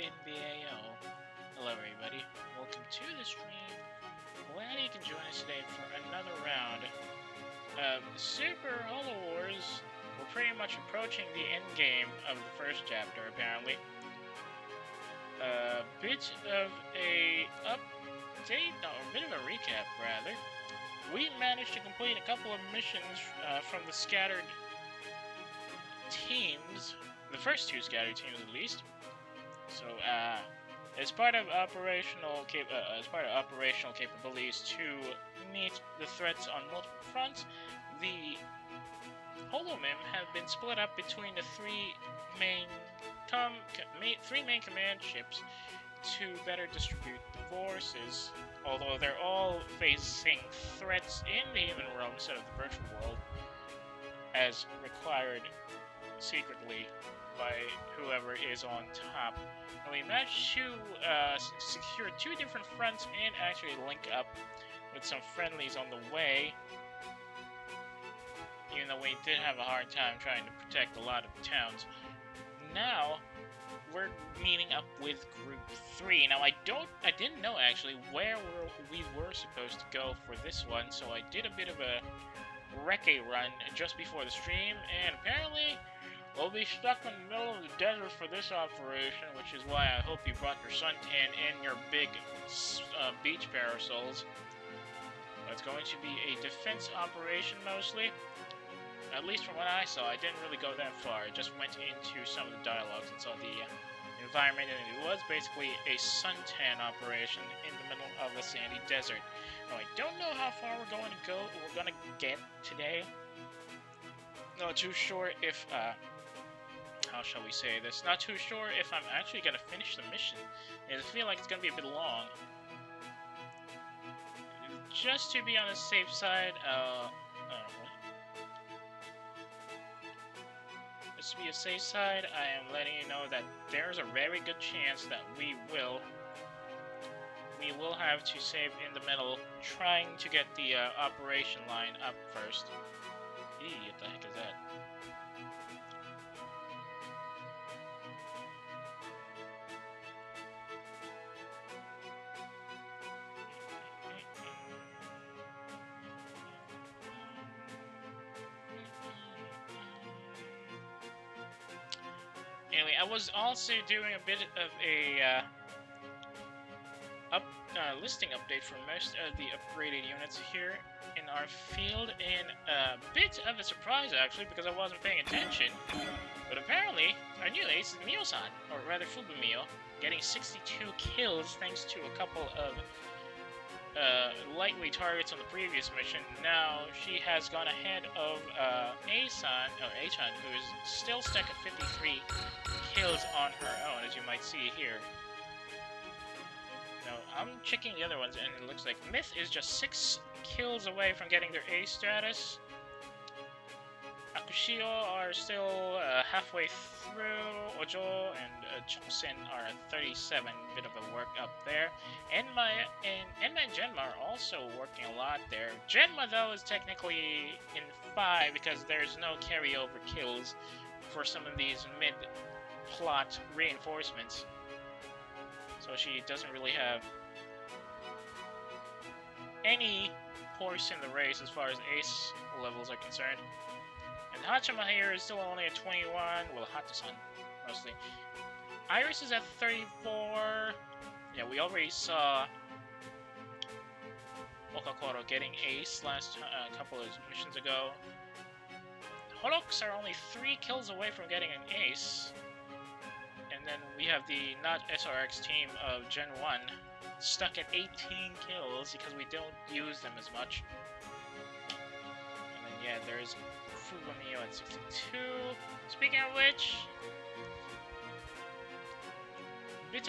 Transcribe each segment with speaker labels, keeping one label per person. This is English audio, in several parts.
Speaker 1: NBAO. Hello everybody, welcome to the stream. Glad you can join us today for another round of Super Holo Wars. We're pretty much approaching the end game of the first chapter, apparently. A bit of a update, no, a bit of a recap, rather. We managed to complete a couple of missions from the scattered teams, the first two scattered teams at least. So, as part of operational capabilities to meet the threats on multiple fronts, the Holomim have been split up between the three main command ships to better distribute the forces. Although they're all facing threats in the human realm instead of the virtual world, as required secretly by whoever is on top. And we managed to secure two different fronts and actually link up with some friendlies on the way, even though we did have a hard time trying to protect a lot of towns. Now we're meeting up with Group 3. Now I didn't know actually where we were supposed to go for this one, so I did a bit of a recce run just before the stream, and apparently we'll be stuck in the middle of the desert for this operation, which is why I hope you brought your suntan and your big beach parasols. It's going to be a defense operation mostly. At least from what I saw, I didn't really go that far. I just went into some of the dialogues and saw the environment, and it was basically a suntan operation in the middle of the sandy desert. Now, I don't know how far we're going to get today. Not too sure if, how shall we say this? Not too sure if I'm actually going to finish the mission. I feel like it's going to be a bit long. Just to be on the safe side, just to be a safe side, I am letting you know that there's a very good chance that we will have to save in the middle, trying to get the operation line up first. Eee, what the heck is that? Anyway, I was also doing a bit of a listing update for most of the upgraded units here in our field, and a bit of a surprise actually, because I wasn't paying attention. But apparently, our new ace is Mio-san, or rather Fubumio, getting 62 kills thanks to a couple of lightweight targets on the previous mission. Now she has gone ahead of A-chan, who is still stuck at 53 kills on her own, as you might see here. Now, I'm checking the other ones, and it looks like Myth is just 6 kills away from getting their A status. Akushio are still halfway through. Ojo and Chongsen are at 37, bit of a work up there. Enma and Genma are also working a lot there. Genma, though, is technically in 5 because there's no carryover kills for some of these mid-plot reinforcements. So she doesn't really have any horse in the race as far as ace levels are concerned. And Hachima here is still only at 21, well, Hata-san mostly. Iris is at 34. Yeah, we already saw Okakoro getting ace last couple of missions ago. Holoks are only 3 kills away from getting an ace. And then we have the not SRX team of Gen 1 stuck at 18 kills because we don't use them as much. And then yeah, there's Fubumio at 62. Speaking of which, bit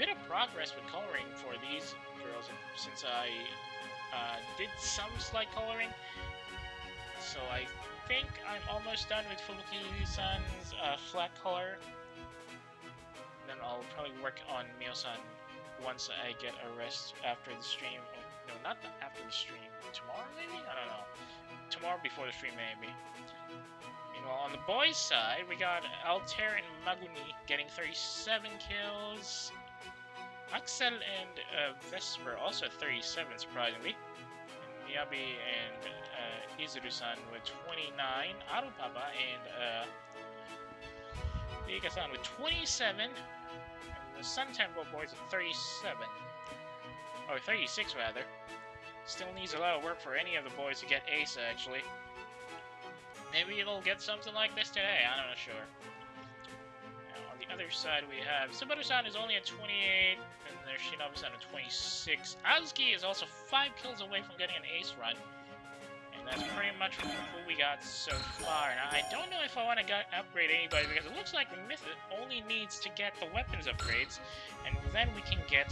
Speaker 1: of progress with coloring for these girls since I did some slight coloring. So I think I'm almost done with Fubuki-san's flat color. Then I'll probably work on Mio-san once I get a rest after the stream. No, not after the stream. Tomorrow maybe? I don't know. Tomorrow before the stream maybe. Well, on the boys' side, we got Altair and Maguni getting 37 kills. Axel and Vesper also 37, surprisingly. And Miyabi and Izuru-san with 29. Arupapa and Vega-san with 27. And the Suntan boys with 37. Or 36, rather. Still needs a lot of work for any of the boys to get ace, actually. Maybe it'll get something like this today, I'm not sure. Now, on the other side, we have Subaru-san is only at 28, and there's Shinobu-san at 26. Azuki is also 5 kills away from getting an ace run. And that's pretty much what we got so far. Now, I don't know if I want to upgrade anybody, because it looks like Myth only needs to get the weapons upgrades, and then we can get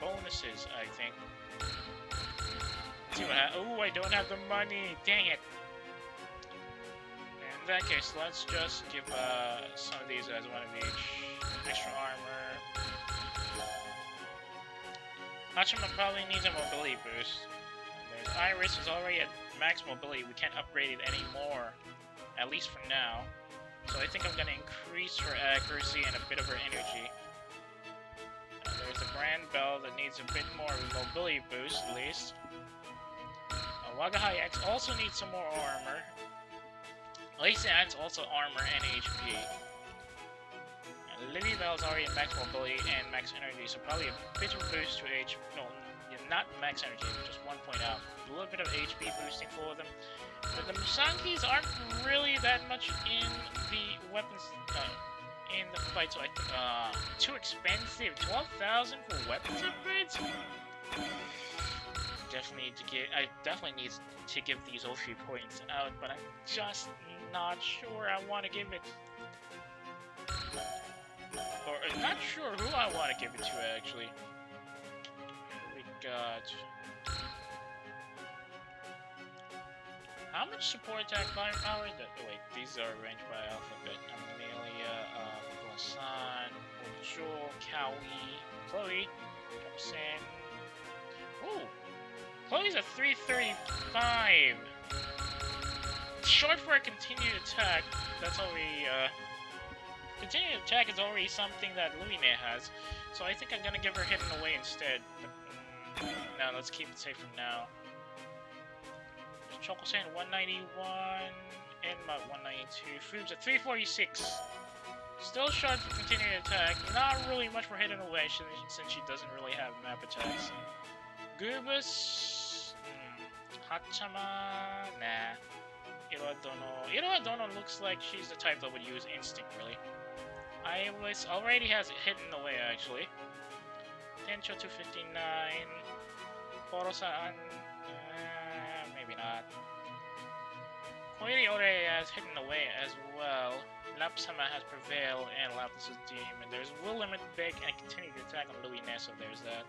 Speaker 1: bonuses, I think. Let's see what oh, I don't have the money! Dang it! In that case, let's just give some of these guys one of each. Extra armor. Hachima probably needs a mobility boost. And there's Iris is already at max mobility. We can't upgrade it anymore, at least for now. So I think I'm going to increase her accuracy and a bit of her energy. There's the Brand Bell that needs a bit more of a mobility boost, at least. Wagahai X also needs some more armor. Lacey adds also armor and HP. And Lily Bell's already at max mobility and max energy, so probably a bit of a boost to HP. No, not max energy, just 1 point out. A little bit of HP boosting for them. But the Musankis aren't really that much in the weapons, in the fight, so I think, too expensive. 12,000 for weapons upgrades? I definitely need to give these Oshi points out, but I'm just not sure I want to give it. Or not sure who I want to give it to, actually. We got. How much support attack firepower? Oh wait, these are arranged by alphabet. Amelia, Glasan, Joel, Cowie, Chloe, Sam. Ooh! Chloe's at 335. Short for a continued attack. That's already, continued attack is already something that Lumine has. So I think I'm gonna give her hidden away instead. But, no, let's keep it safe for now. Choco-san 191. Enma 192. Foobs at 346. Still short for continued attack. Not really much for hidden away since she doesn't really have map attacks. Gubus. Hachama. Nah. Irohadono looks like she's the type that would use instinct, really. Iris already has it hidden away, actually. Tencho 259. Koro-san. Maybe not. Koiri Ore has hidden away as well. Lapsama has Prevail and Lapis' Demon. There's Will Limit Big and continue to attack on Louis Ness, so there's that.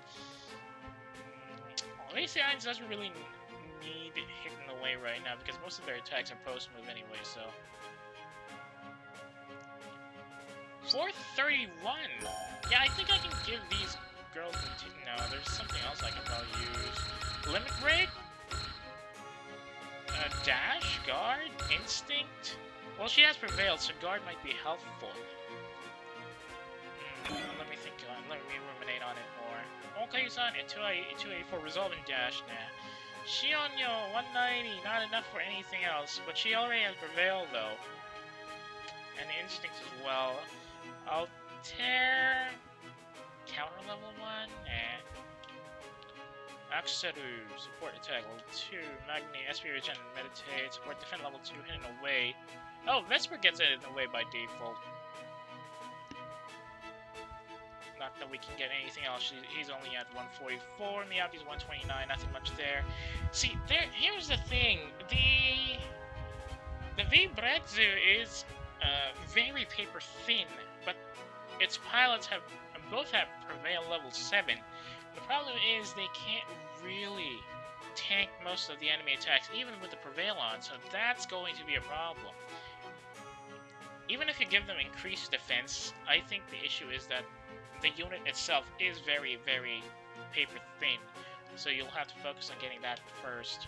Speaker 1: Lacey Irons doesn't really need hidden away right now because most of their attacks are post move anyway, so. 431! Yeah, I think I can give these girls no, there's something else I can probably use. Limit Break? Dash? Guard? Instinct? Well, she has Prevail, so Guard might be helpful. Let me think on let me ruminate on it more. Okay-san and 284 Resolve and Dash now. Shionyo 190, not enough for anything else, but she already has Prevail though. And Instinct as well. Altair counter level 1? Nah. Aksaru, support attack level 2. Magni, SP regen and meditate. Support defend level 2, hidden away. Oh, Vesper gets it away by default. Not that we can get anything else. He's only at 144. Miyabi's 129. Nothing much there. See, here's the thing. The V-Bretzu is very paper thin, but its pilots both have Prevail level 7. The problem is they can't really tank most of the enemy attacks, even with the Prevail on, so that's going to be a problem. Even if you give them increased defense, I think the issue is that the unit itself is very, very paper thin, so you'll have to focus on getting that first.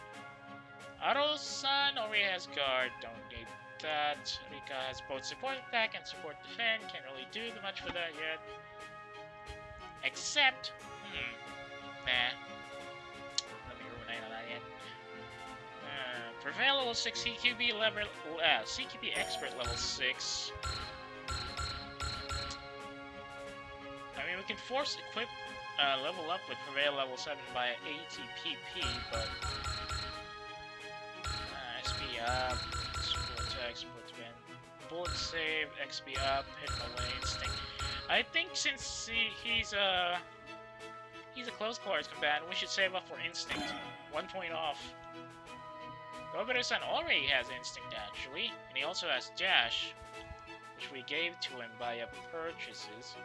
Speaker 1: Aro-san already has guard, don't need that. Rika has both support attack and support defend. Can't really do much for that yet. Except, nah. Let me ruminate on that yet. Prevail level 6, CQB level, CQB expert level 6. I mean, we can force equip, level up with Prevail level 7 by ATPP, but SP up, support attack, support defend, bullet save, XP up, hit away, instinct. I think since he's a close quarters combatant, we should save up for instinct. 1 point off. Roberto-san already has instinct actually, and he also has dash, which we gave to him via purchases.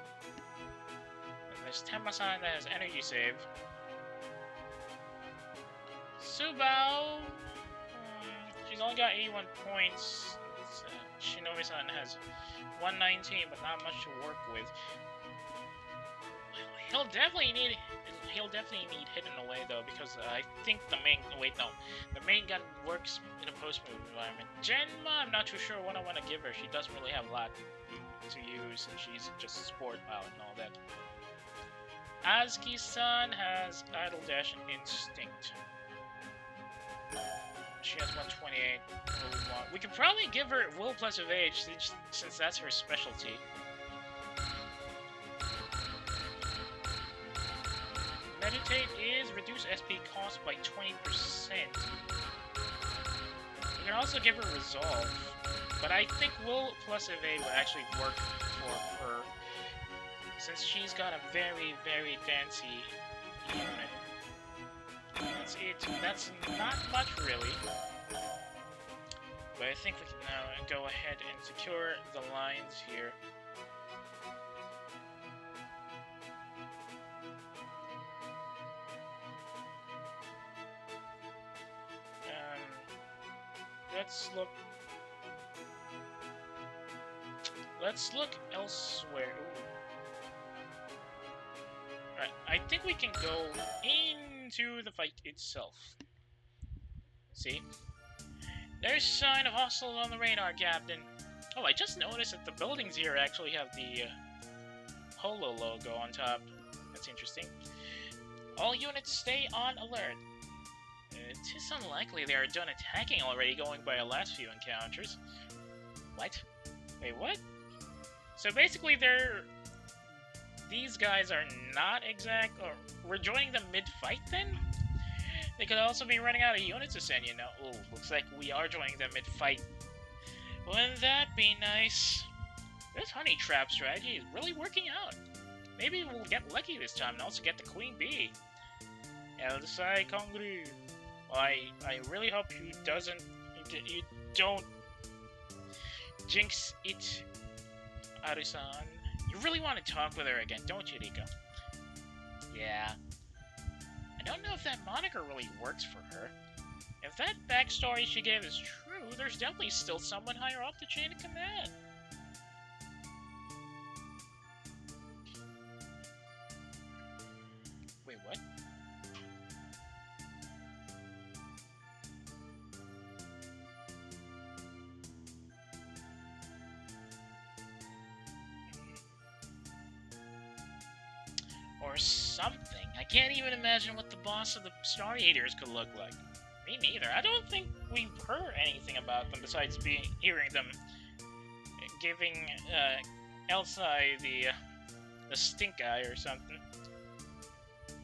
Speaker 1: And there's Tenma-san that has energy save. Subao, she's only got 81 points. Shinobi-san has 119, but not much to work with. He'll definitely need hidden away though, because I think the main gun works in a post-move environment. Genma, I'm not too sure what I want to give her. She doesn't really have a lot to use, and she's just a sport pilot and all that. Azuki-san has idle dash and instinct. She has 128. We could probably give her will plus evade since that's her specialty. Meditate is reduce SP cost by 20%. You can also give her resolve, but I think will plus evade will actually work for her since she's got a very, very fancy unit. That's it. That's not much really. But I think we can now go ahead and secure the lines here. Let's look elsewhere. Right, I think we can go into the fight itself. See? There's a sign of hostiles on the radar, Captain. Oh, I just noticed that the buildings here actually have the Holo logo on top. That's interesting. All units stay on alert. It is unlikely they are done attacking already, going by our last few encounters. What? Wait, what? So basically these guys are not or we're joining them mid-fight then? They could also be running out of units to send, you know. Oh, looks like we are joining them mid-fight. Wouldn't that be nice? This honey trap strategy is really working out. Maybe we'll get lucky this time and also get the Queen Bee. Eldasai Kongru. I really hope you don't jinx it, Aru-san. You really want to talk with her again, don't you, Rika? Yeah. I don't know if that moniker really works for her. If that backstory she gave is true, there's definitely still someone higher up the chain of command. Wait, what? Or something. I can't even imagine what the boss of the Star Eaters could look like. Me neither. I don't think we've heard anything about them besides hearing them giving Elsai the stink eye or something.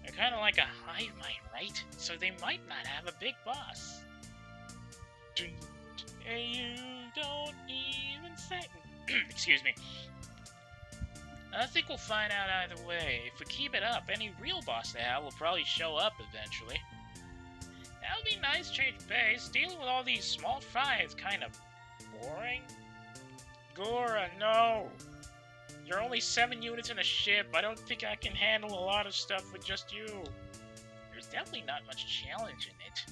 Speaker 1: They're kind of like a hive mind, right? So they might not have a big boss. You don't even say. Excuse me. I think we'll find out either way. If we keep it up, any real boss they have will probably show up eventually. That would be nice change of pace. Dealing with all these small fries is kind of boring. Gora, no! You're only 7 units in a ship. I don't think I can handle a lot of stuff with just you. There's definitely not much challenge in it.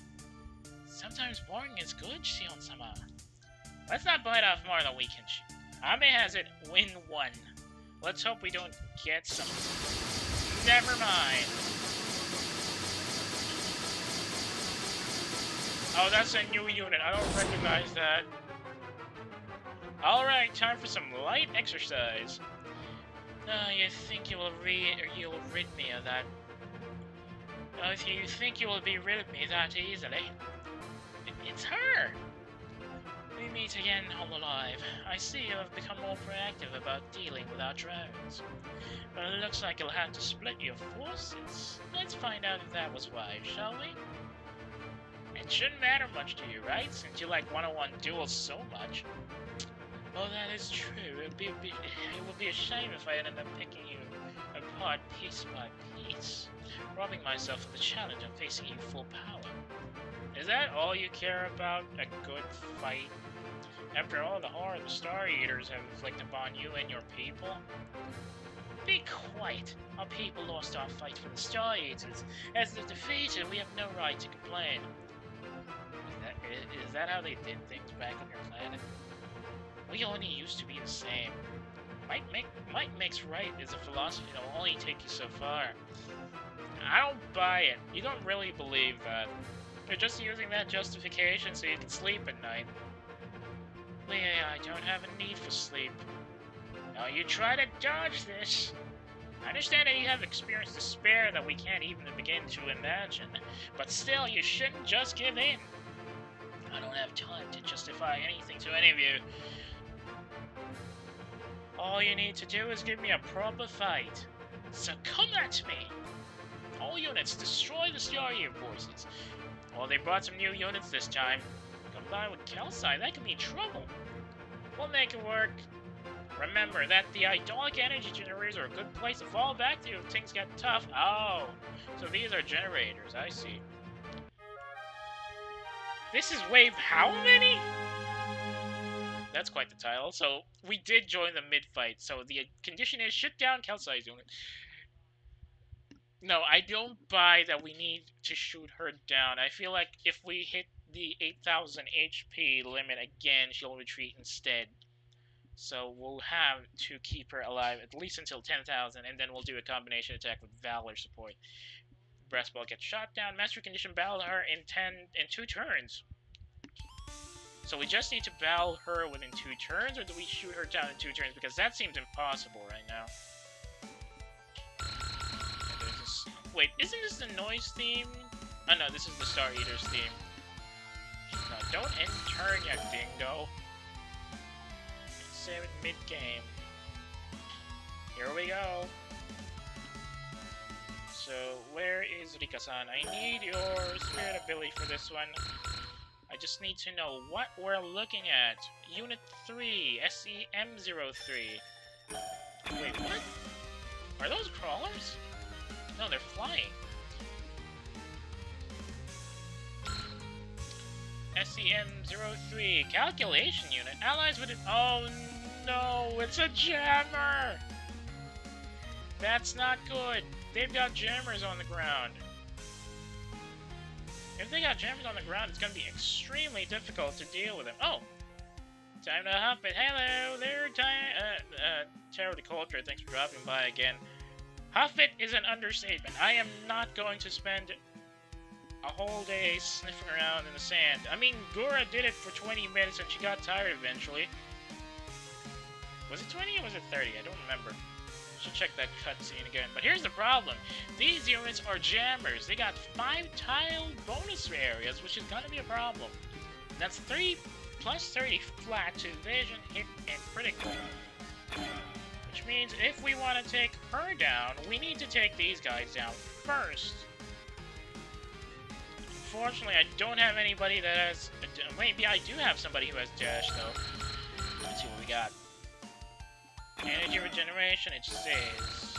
Speaker 1: Sometimes boring is good, Shion-sama. Let's not bite off more than we can chew. Ame has it, win 1. Let's hope we don't get some... Never mind. Oh, that's a new unit. I don't recognize that. Alright, time for some light exercise. You think you'll rid me of that? If you think you will be rid of me that easily, it's her! We meet again, all alive. I see you have become more proactive about dealing with our drones. But it looks like you'll have to split your forces. Let's find out if that was wise, shall we? It shouldn't matter much to you, right? Since you like one-on-one duels so much. Oh, that is true. It would be a shame if I ended up picking you apart piece by piece, robbing myself of the challenge of facing you full power. Is that all you care about? A good fight? After all the horror the Star Eaters have inflicted upon you and your people? Be quiet. Our people lost our fight for the Star Eaters. As the defeated, we have no right to complain. Is that how they did things back on your planet? We only used to be the same. Might makes right is a philosophy that will only take you so far. I don't buy it. You don't really believe that. You're just using that justification so you can sleep at night. Leah, I don't have a need for sleep. Now you try to dodge this. I understand that you have experience to spare that we can't even begin to imagine, but still, you shouldn't just give in. I don't have time to justify anything to any of you. All you need to do is give me a proper fight. So come at me! All units, destroy the Star Eater forces. Well, they brought some new units this time. Combined with calcite, that could be trouble. We'll make it work. Remember that the idolic energy generators are a good place to fall back to if things get tough. Oh, so these are generators, I see. This is wave how many? That's quite the title. So, we did join the mid-fight, so the condition is shoot down calcite unit. No, I don't buy that we need to shoot her down. I feel like if we hit the 8,000 HP limit again, she'll retreat instead. So we'll have to keep her alive at least until 10,000, and then we'll do a combination attack with Valor support. Breastball gets shot down. Master Condition battle her in 2 turns. So we just need to battle her within 2 turns, or do we shoot her down in 2 turns? Because that seems impossible right now. Wait, isn't this the noise theme? Oh no, this is the Star Eaters theme. No, don't end turn, ya dingo. Save it mid-game. Here we go. So, where is Rika-san? I need your spirit ability for this one. I just need to know what we're looking at. Unit 3, SEM03. Wait, what? Are those crawlers? No, they're flying. SEM03, calculation unit. Allies with it. Oh no, it's a jammer! That's not good. They've got jammers on the ground. If they got jammers on the ground, it's gonna be extremely difficult to deal with them. Oh! Time to hop it. Hello there, Tarot de Culture, thanks for dropping by again. Huff it is an understatement. I am not going to spend a whole day sniffing around in the sand. I mean, Gura did it for 20 minutes and she got tired eventually. Was it 20 or was it 30? I don't remember. Should check that cutscene again. But here's the problem. These units are jammers. They got 5 tile bonus areas, which is gonna be a problem. That's 3 plus 30 flat to evasion, hit, and critical. Which means if we want to take her down, we need to take these guys down first. Unfortunately, I don't have anybody that has... Maybe I do have somebody who has dash, though. Let's see what we got. Energy regeneration, it says.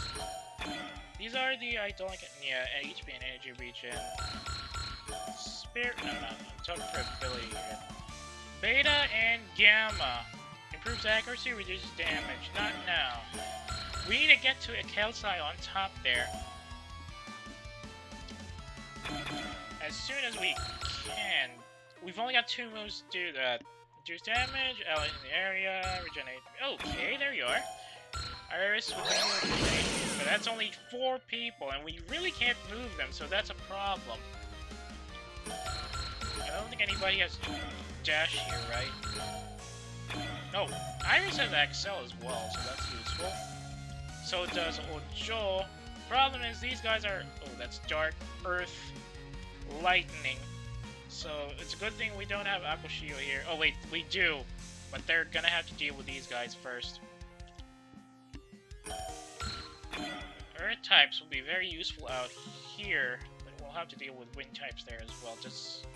Speaker 1: These are the idolic... Yeah, HP and energy regen. Spirit... No, I'm talking for ability here. Beta and Gamma. Improves accuracy, reduces damage. Not now. We need to get to a calcite on top there. As soon as we can. We've only got 2 moves to do that. Reduce damage, out in the area, regenerate. Okay, there you are. Iris with the move, but that's only 4 people, and we really can't move them, so that's a problem. I don't think anybody has dash here, right? Oh, Iris has Excel as well, so that's useful. So does Ojo. Problem is, these guys are... Oh, that's Dark, Earth, Lightning. So it's a good thing we don't have Akushio here. Oh wait, we do. But they're gonna have to deal with these guys first. Earth types will be very useful out here, but we'll have to deal with wind types there as well. Just...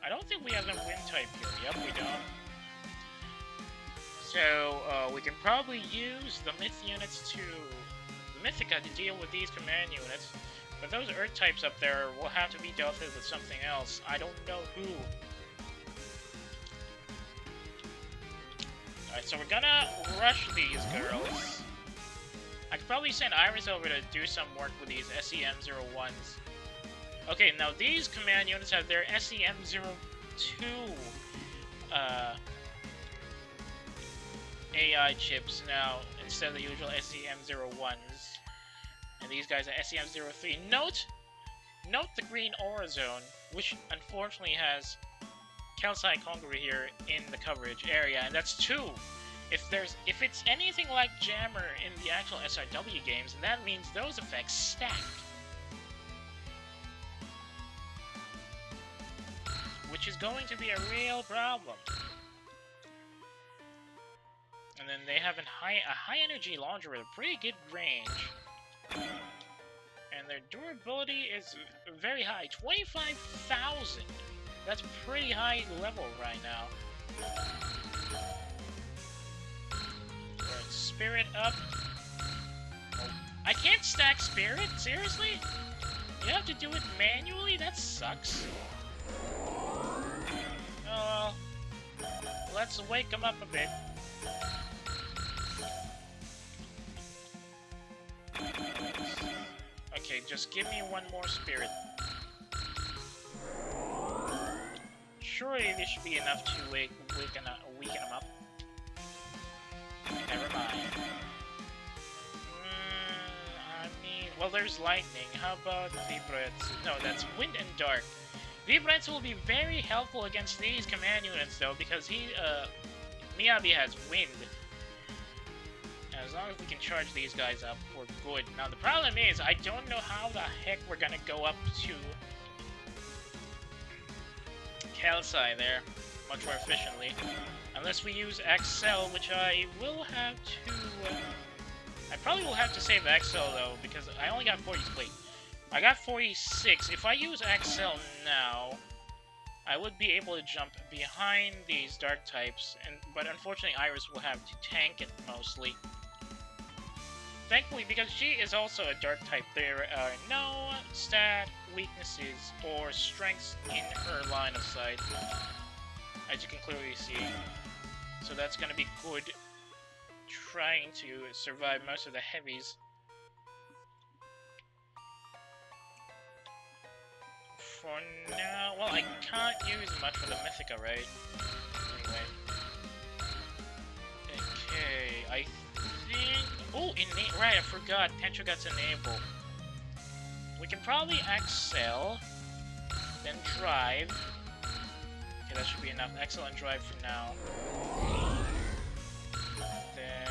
Speaker 1: I don't think we have a wind type here. Yep, we don't. So, we can probably use the Myth units to... Mythica to deal with these command units. But those Earth types up there will have to be dealt with something else. I don't know who. Alright, so we're gonna rush these girls. I could probably send Iris over to do some work with these SEM-01s. Okay, now these command units have their SEM-02 AI chips now, instead of the usual SEM-01s. And these guys are SEM-03. Note the green aura zone, which unfortunately has Kelsai Kongaroo here in the coverage area, and that's 2. If it's anything like Jammer in the actual SRW games, that means those effects stack. Which is going to be a real problem. And then they have a high energy launcher with a pretty good range. And their durability is very high, 25,000. That's pretty high level right now. Alright, Spirit up. Oh, I can't stack Spirit? Seriously? You have to do it manually? That sucks. Oh, let's wake them up a bit. Okay, just give me one more Spirit. Surely this should be enough to weaken them up. Never mind. I mean, well, there's lightning. How about Vibrets? No, that's wind and dark. Vibrets will be very helpful against these command units, though, because Miyabi has wind. As long as we can charge these guys up, we're good. Now, the problem is, I don't know how the heck we're gonna go up to Kelsai there much more efficiently. Unless we use Axel, which I will have to... I probably will have to save Axel, though, because I only got 40... Wait. I got 46. If I use Axel now, I would be able to jump behind these dark types, but unfortunately Iris will have to tank it mostly. Thankfully, because she is also a dark type, there are no stat weaknesses or strengths in her line of sight, as you can clearly see. So that's going to be good, trying to survive most of the heavies. For now, well, I can't use much for the Mythica, right? Anyway. Okay, I think... Oh, right, I forgot. Tencho got to enable. We can probably Excel, then drive. Okay, that should be enough. Excel and drive for now. Then,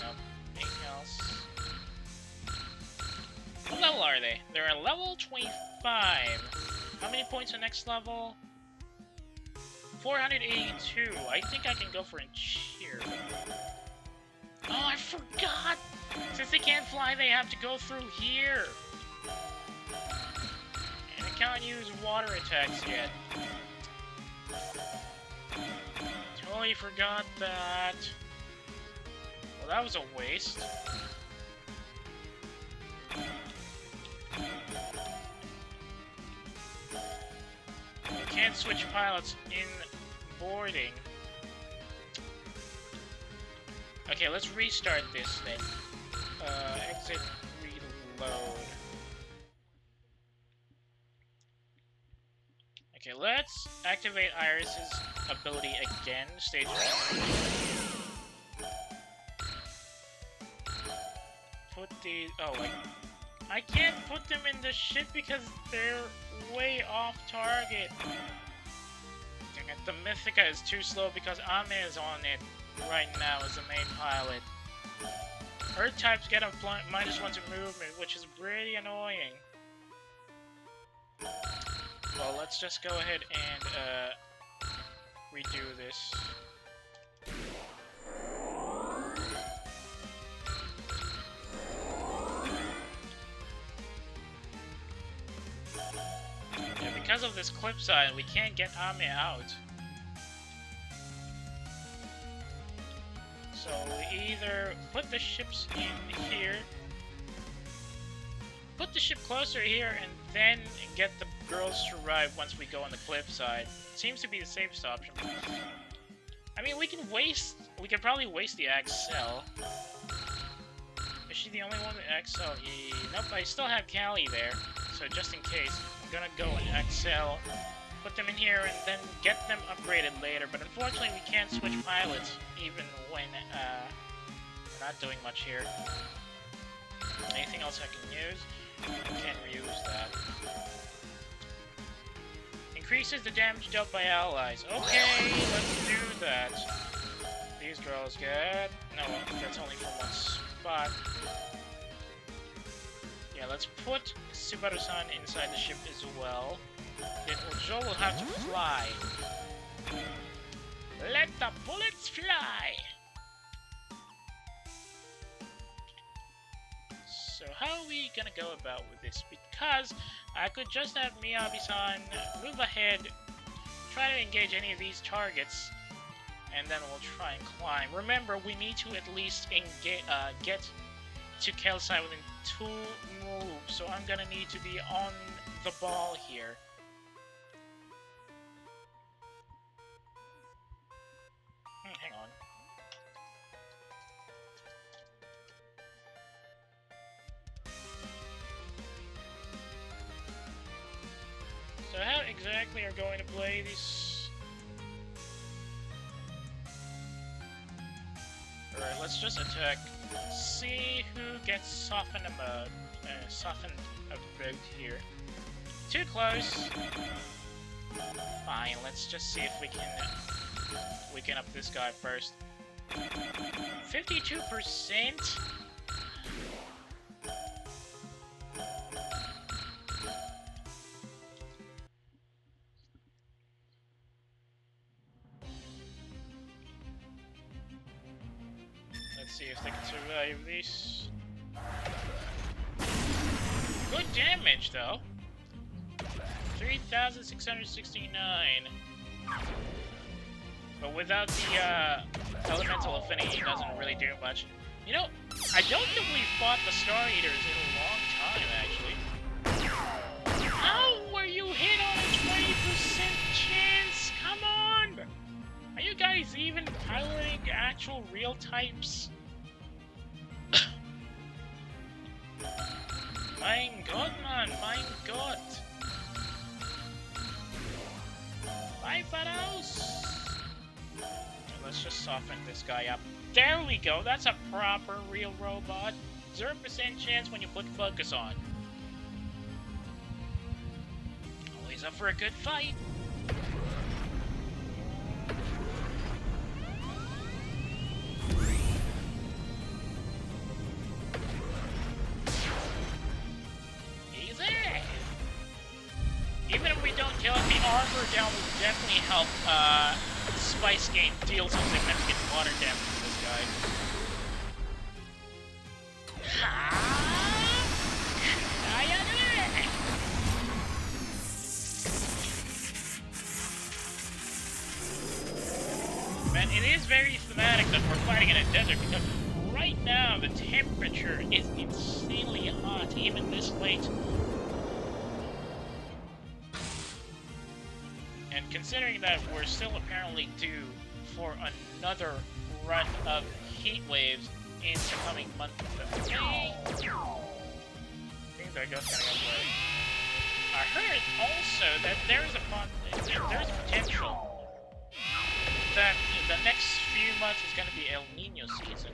Speaker 1: no, anything else? What level are they? They're at level 25. How many points are next level? 482. I think I can go for a cheer. Oh, I forgot! Since they can't fly, they have to go through here. And I can't use water attacks yet. Totally forgot that. Well, that was a waste. You can't switch pilots in boarding. Okay, let's restart this thing. Exit, reload. Okay, let's activate Iris's ability again, stage 1. Put these... Oh, I can't put them in the ship because they're way off target. Dang it. The Mythica is too slow because Ame is on it right now as the main pilot. Earth types get a -1 to movement, which is pretty annoying. Well, let's just go ahead and redo this. Yeah, because of this clip side, we can't get Ame out. So we either put the ships in here, put the ship closer here, and then get the girls to arrive once we go on the cliff side. Seems to be the safest option. I mean, we can probably waste the Axel. Is she the only one with Axel? Nope, I still have Callie there. So just in case, I'm gonna go and Axel, put them in here, and then get them upgraded later. But unfortunately, we can't switch pilots, even when we're not doing much here. Anything else I can use? I can't reuse that. Increases the damage dealt by allies. Okay, let's do that. These girls get... No, that's only from one spot. Yeah, let's put Subaru-san inside the ship as well. Then Ojo will have to fly. Let the bullets fly! So how are we gonna go about with this? Because I could just have Miyabi-san move ahead, try to engage any of these targets, and then we'll try and climb. Remember, we need to at least get to Kelsai within 2 moves, so I'm gonna need to be on the ball here. Hang on. So how exactly are going to play this? Alright, let's just attack. See who gets softened about here. Too close. Fine, let's just see if we can up this guy first. 52%? See if they can survive this. Good damage, though. 3,669. But without the elemental affinity, it doesn't really do much. You know, I don't think we fought the Star Eaters in a long time, actually. How were you hit on a 20% chance? Come on! Are you guys even piloting actual real types? Mein Gott, man, mein Gott. Bye, Faros. Let's just soften this guy up. There we go, that's a proper real robot. 0% chance when you put focus on. Always up for a good fight. Even if we don't kill it, the armor down will definitely help Spice Game deal some significant water damage to this guy. Man, it is very thematic that we're fighting in a desert because right now the temperature is insanely hot, even this late. And considering that we're still apparently due for another run of heat waves in the coming month of May, things are just gonna go away. I heard also that there's a potential that the next few months is gonna be El Nino season,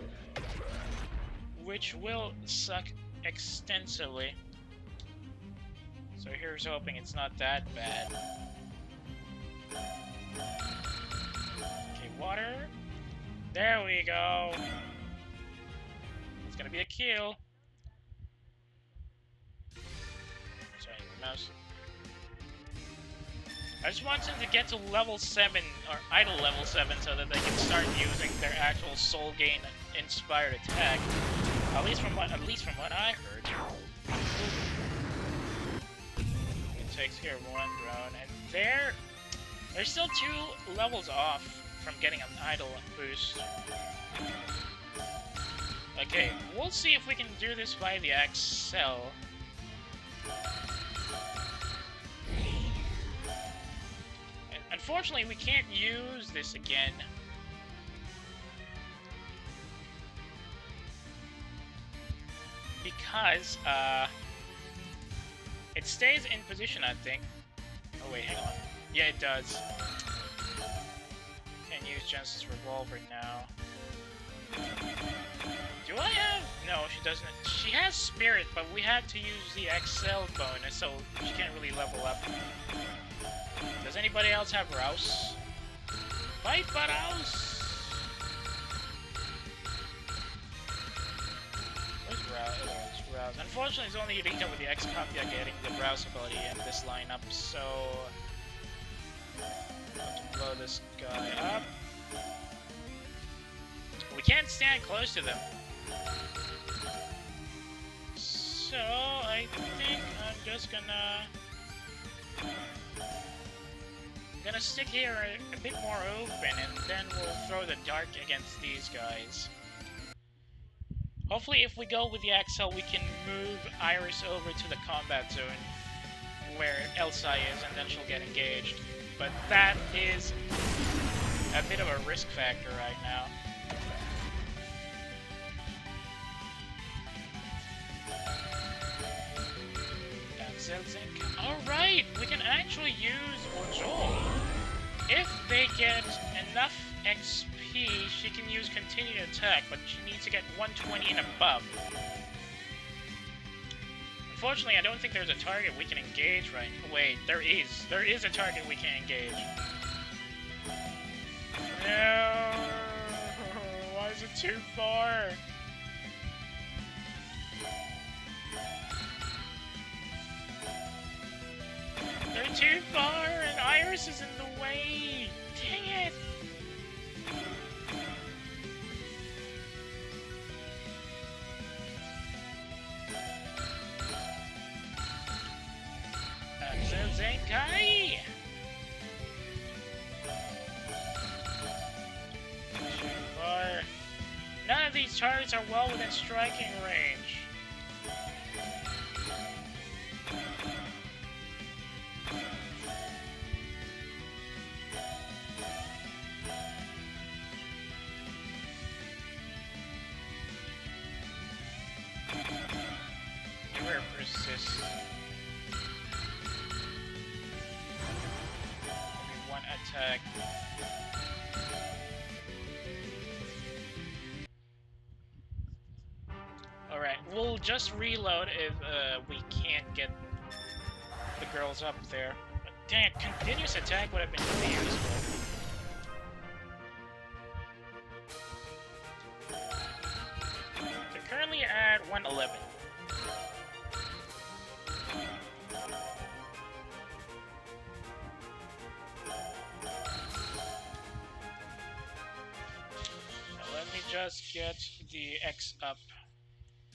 Speaker 1: which will suck extensively. So here's hoping it's not that bad. water. There we go. It's gonna be a kill. Sorry, the mouse. I just want them to get to level 7, or idle level 7, so that they can start using their actual soul gain inspired attack. At least from what I heard. It takes care of one drone, and they're still 2 levels off from getting an idle boost. Okay, we'll see if we can do this by the Axel. Unfortunately, we can't use this again. Because, it stays in position, I think. Oh wait, hang on. Yeah, it does. Can't use Genesis Revolver now. Do I have... No, she doesn't. She has Spirit, but we had to use the Excel bonus, so she can't really level up. Does anybody else have Rouse? Fight for Rouse! Where's Rouse? Unfortunately, it's only Rita with the X-Copy getting the Rouse ability in this lineup, so... I have to blow this guy up. We can't stand close to them. So, I think I'm just gonna stick here a bit more open, and then we'll throw the Dark against these guys. Hopefully, if we go with the Axel, we can move Iris over to the combat zone where Elsa is, and then she'll get engaged. But that is a bit of a risk factor right now. Alright, we can actually use Ojol. If they get enough XP, she can use continued attack, but she needs to get 120 and above. Unfortunately, I don't think there's a target we can engage right now. Wait, there is. There is a target we can engage. No! Why is it too far? They're too far, and Iris is in the way! Dang it! Zenkai! Too far. None of these targets are well within striking range. Never persist. Maybe one attack. Alright, we'll just reload if we can't get the girls up there. But dang it, continuous attack would have been really useful. They're currently at 111. Now let me just get the X up.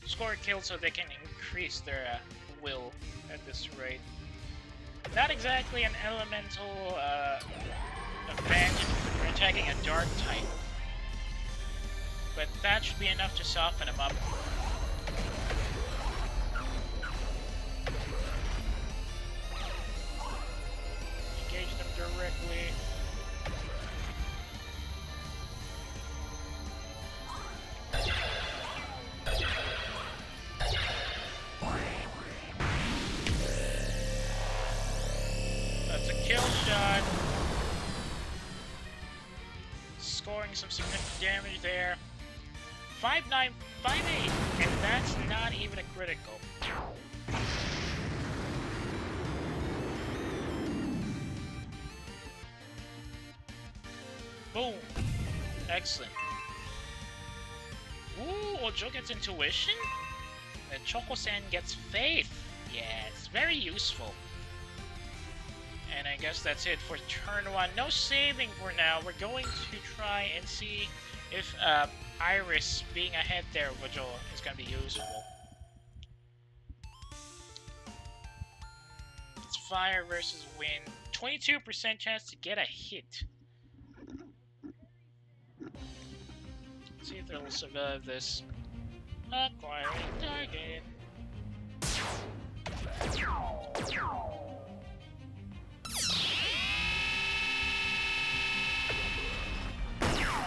Speaker 1: Score a kill so they can increase their will at this rate. Not exactly an elemental advantage for attacking a dark type, but that should be enough to soften them up. Engage them directly. That's a kill shot. Scoring some significant damage there. 5-9, 5-8, and that's not even a critical. Boom. excellent. Ooh, Ojo gets intuition? And Choco-san gets faith. Yes, very useful. And I guess that's it for turn 1. No saving for now. We're going to try and see if Iris being ahead there of Ojo is going to be useful. It's fire versus wind. 22% chance to get a hit. Let's see if they'll survive this. Acquiring target.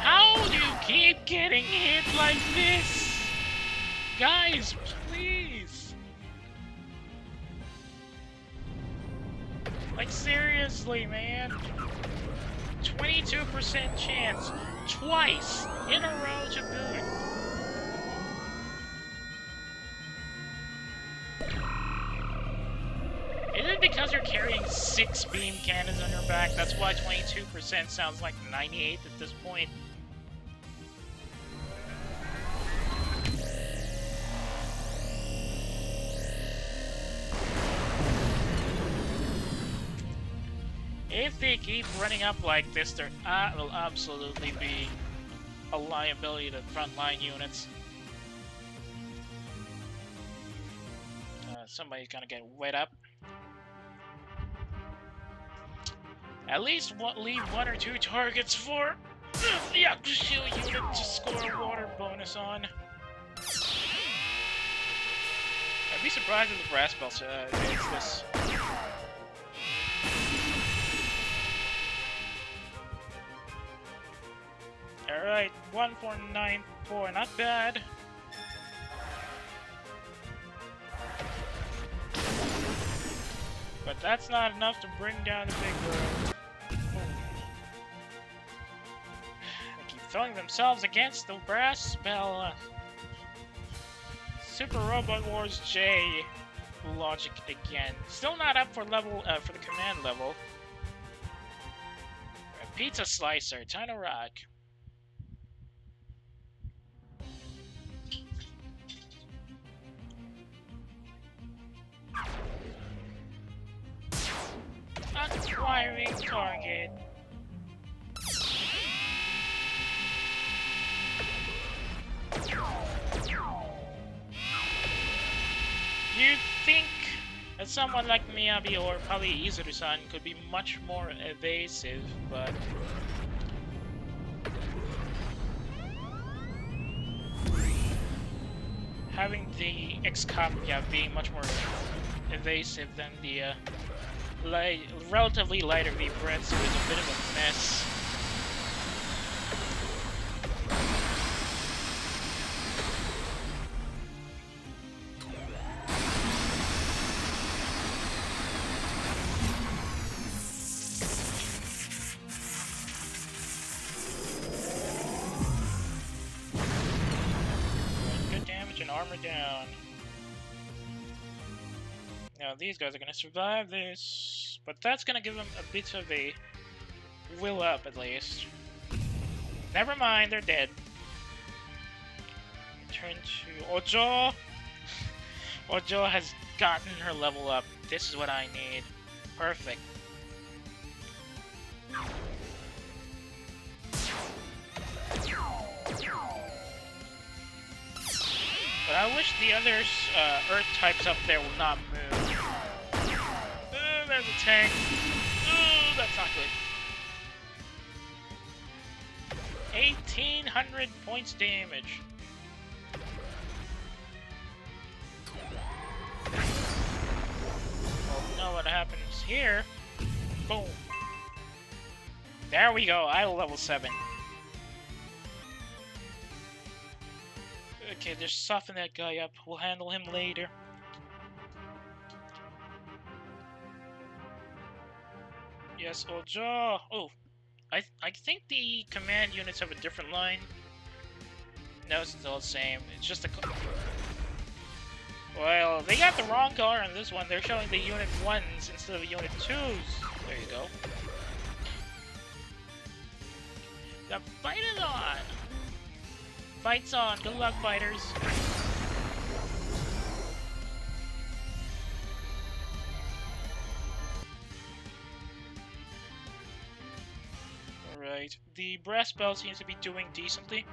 Speaker 1: How do you keep getting hit like this? Guys, please. Like, seriously, man. 22% chance. Twice in a row to do it. Is it because you're carrying 6 beam cannons on your back? That's why 22% sounds like 98 at this point. If they keep running up like this, there will absolutely be a liability to frontline units. Somebody's gonna get wet up. At least leave 1 or 2 targets for the extra shield unit to score a water bonus on. I'd be surprised if the brass belt takes this. Alright, 1494, not bad. But that's not enough to bring down the big girl. They keep throwing themselves against the brass spell. Super Robot Wars J logic again. Still not up for level for the command level. A pizza slicer, time to rock. Acquiring target. You'd think that someone like Miyabi or probably Izuru-san could be much more evasive, but having the X-Copia being much more evasive than the relatively lighter V-Bretsu is a bit of a mess. Good damage and armor down. Now these guys are gonna survive this, but that's gonna give them a bit of a will up at least. Never mind, they're dead. Turn to Ojo. Ojo has gotten her level up. This is what I need. Perfect. But I wish the other Earth types up there will not move. There's a tank. That's not good. 1,800 points damage. Oh no, what happens here? Boom. There we go, idle level 7. Okay, just soften that guy up. We'll handle him later. Yes, Ojo. Oh, I think the command units have a different line. No, it's still the same. It's just a... Well, they got the wrong color on this one. They're showing the Unit 1s instead of Unit 2s. There you go. The fight is on! Fight's on. Good luck, fighters. Alright. The brass bell seems to be doing decently.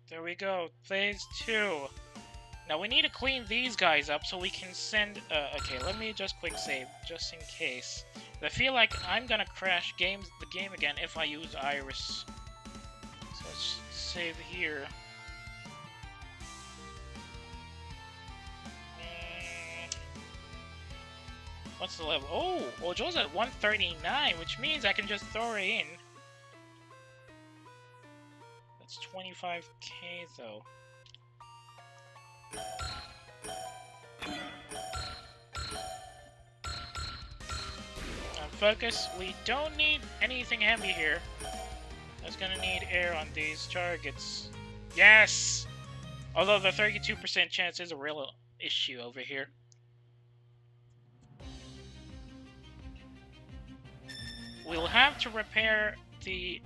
Speaker 1: There we go. Phase 2. Now we need to clean these guys up so we can send... okay, let me just quick save, just in case. I feel like I'm gonna crash the game again if I use Iris. So let's save here. What's the level? Oh! Well, Joel's at 139, which means I can just throw her in. That's 25k, though. Focus. We don't need anything heavy here. I was gonna need air on these targets. Yes! Although the 32% chance is a real issue over here. We'll have to repair the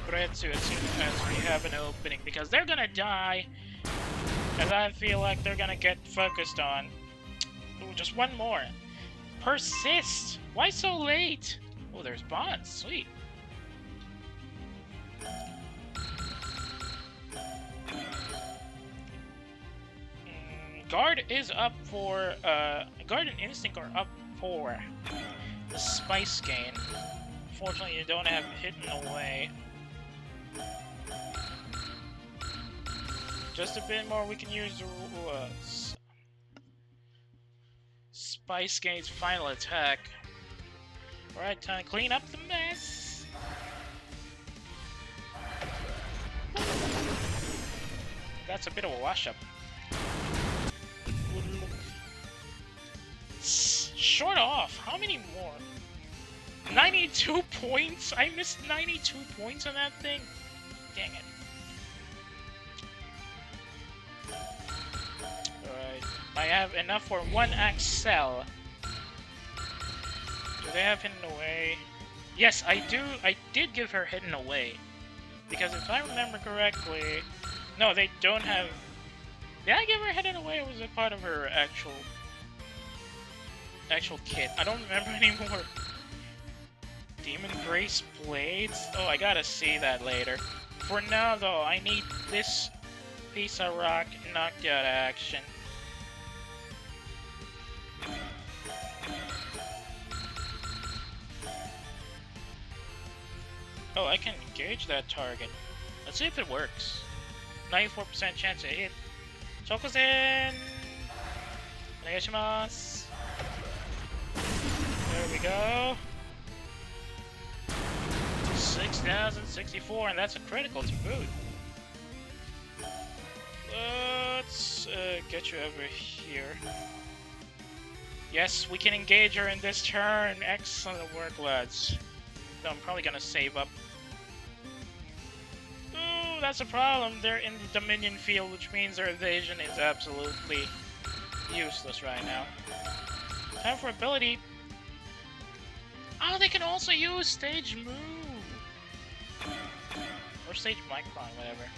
Speaker 1: Bretsu as soon as we have an opening, because they're gonna die, as I feel like they're gonna get focused on. Ooh, just one more. Persist! Why so late? Oh, there's bonds. Sweet. Guard is up for, Guard and Instinct are up for the Spice gain. Unfortunately, you don't have Hidden Away. Just a bit more, we can use Spice gain's final attack. Alright, time to clean up the mess. That's a bit of a wash-up. Short off. How many more? 92 points? I missed 92 points on that thing? Dang it. Alright. I have enough for one Axel. Do they have Hidden Away? Yes, I do. I did give her Hidden Away. Because if I remember correctly... No, they don't have... Did I give her Hidden Away, or was it part of her actual kit? I don't remember anymore. Demon Grace Blades? Oh, I gotta see that later. For now, though, I need this piece of rock knocked out of action. Oh, I can engage that target. Let's see if it works. 94% chance to hit. Chokozen! Onegaishimasu! There we go. 6,064, and that's a critical to boot. Let's get you over here. Yes, we can engage her in this turn. Excellent work, lads. Though I'm probably gonna save up. Ooh, that's a problem. They're in the Dominion field, which means their evasion is absolutely useless right now. Time for ability. Oh, they can also use Stage Move! Or Stage Micron, whatever.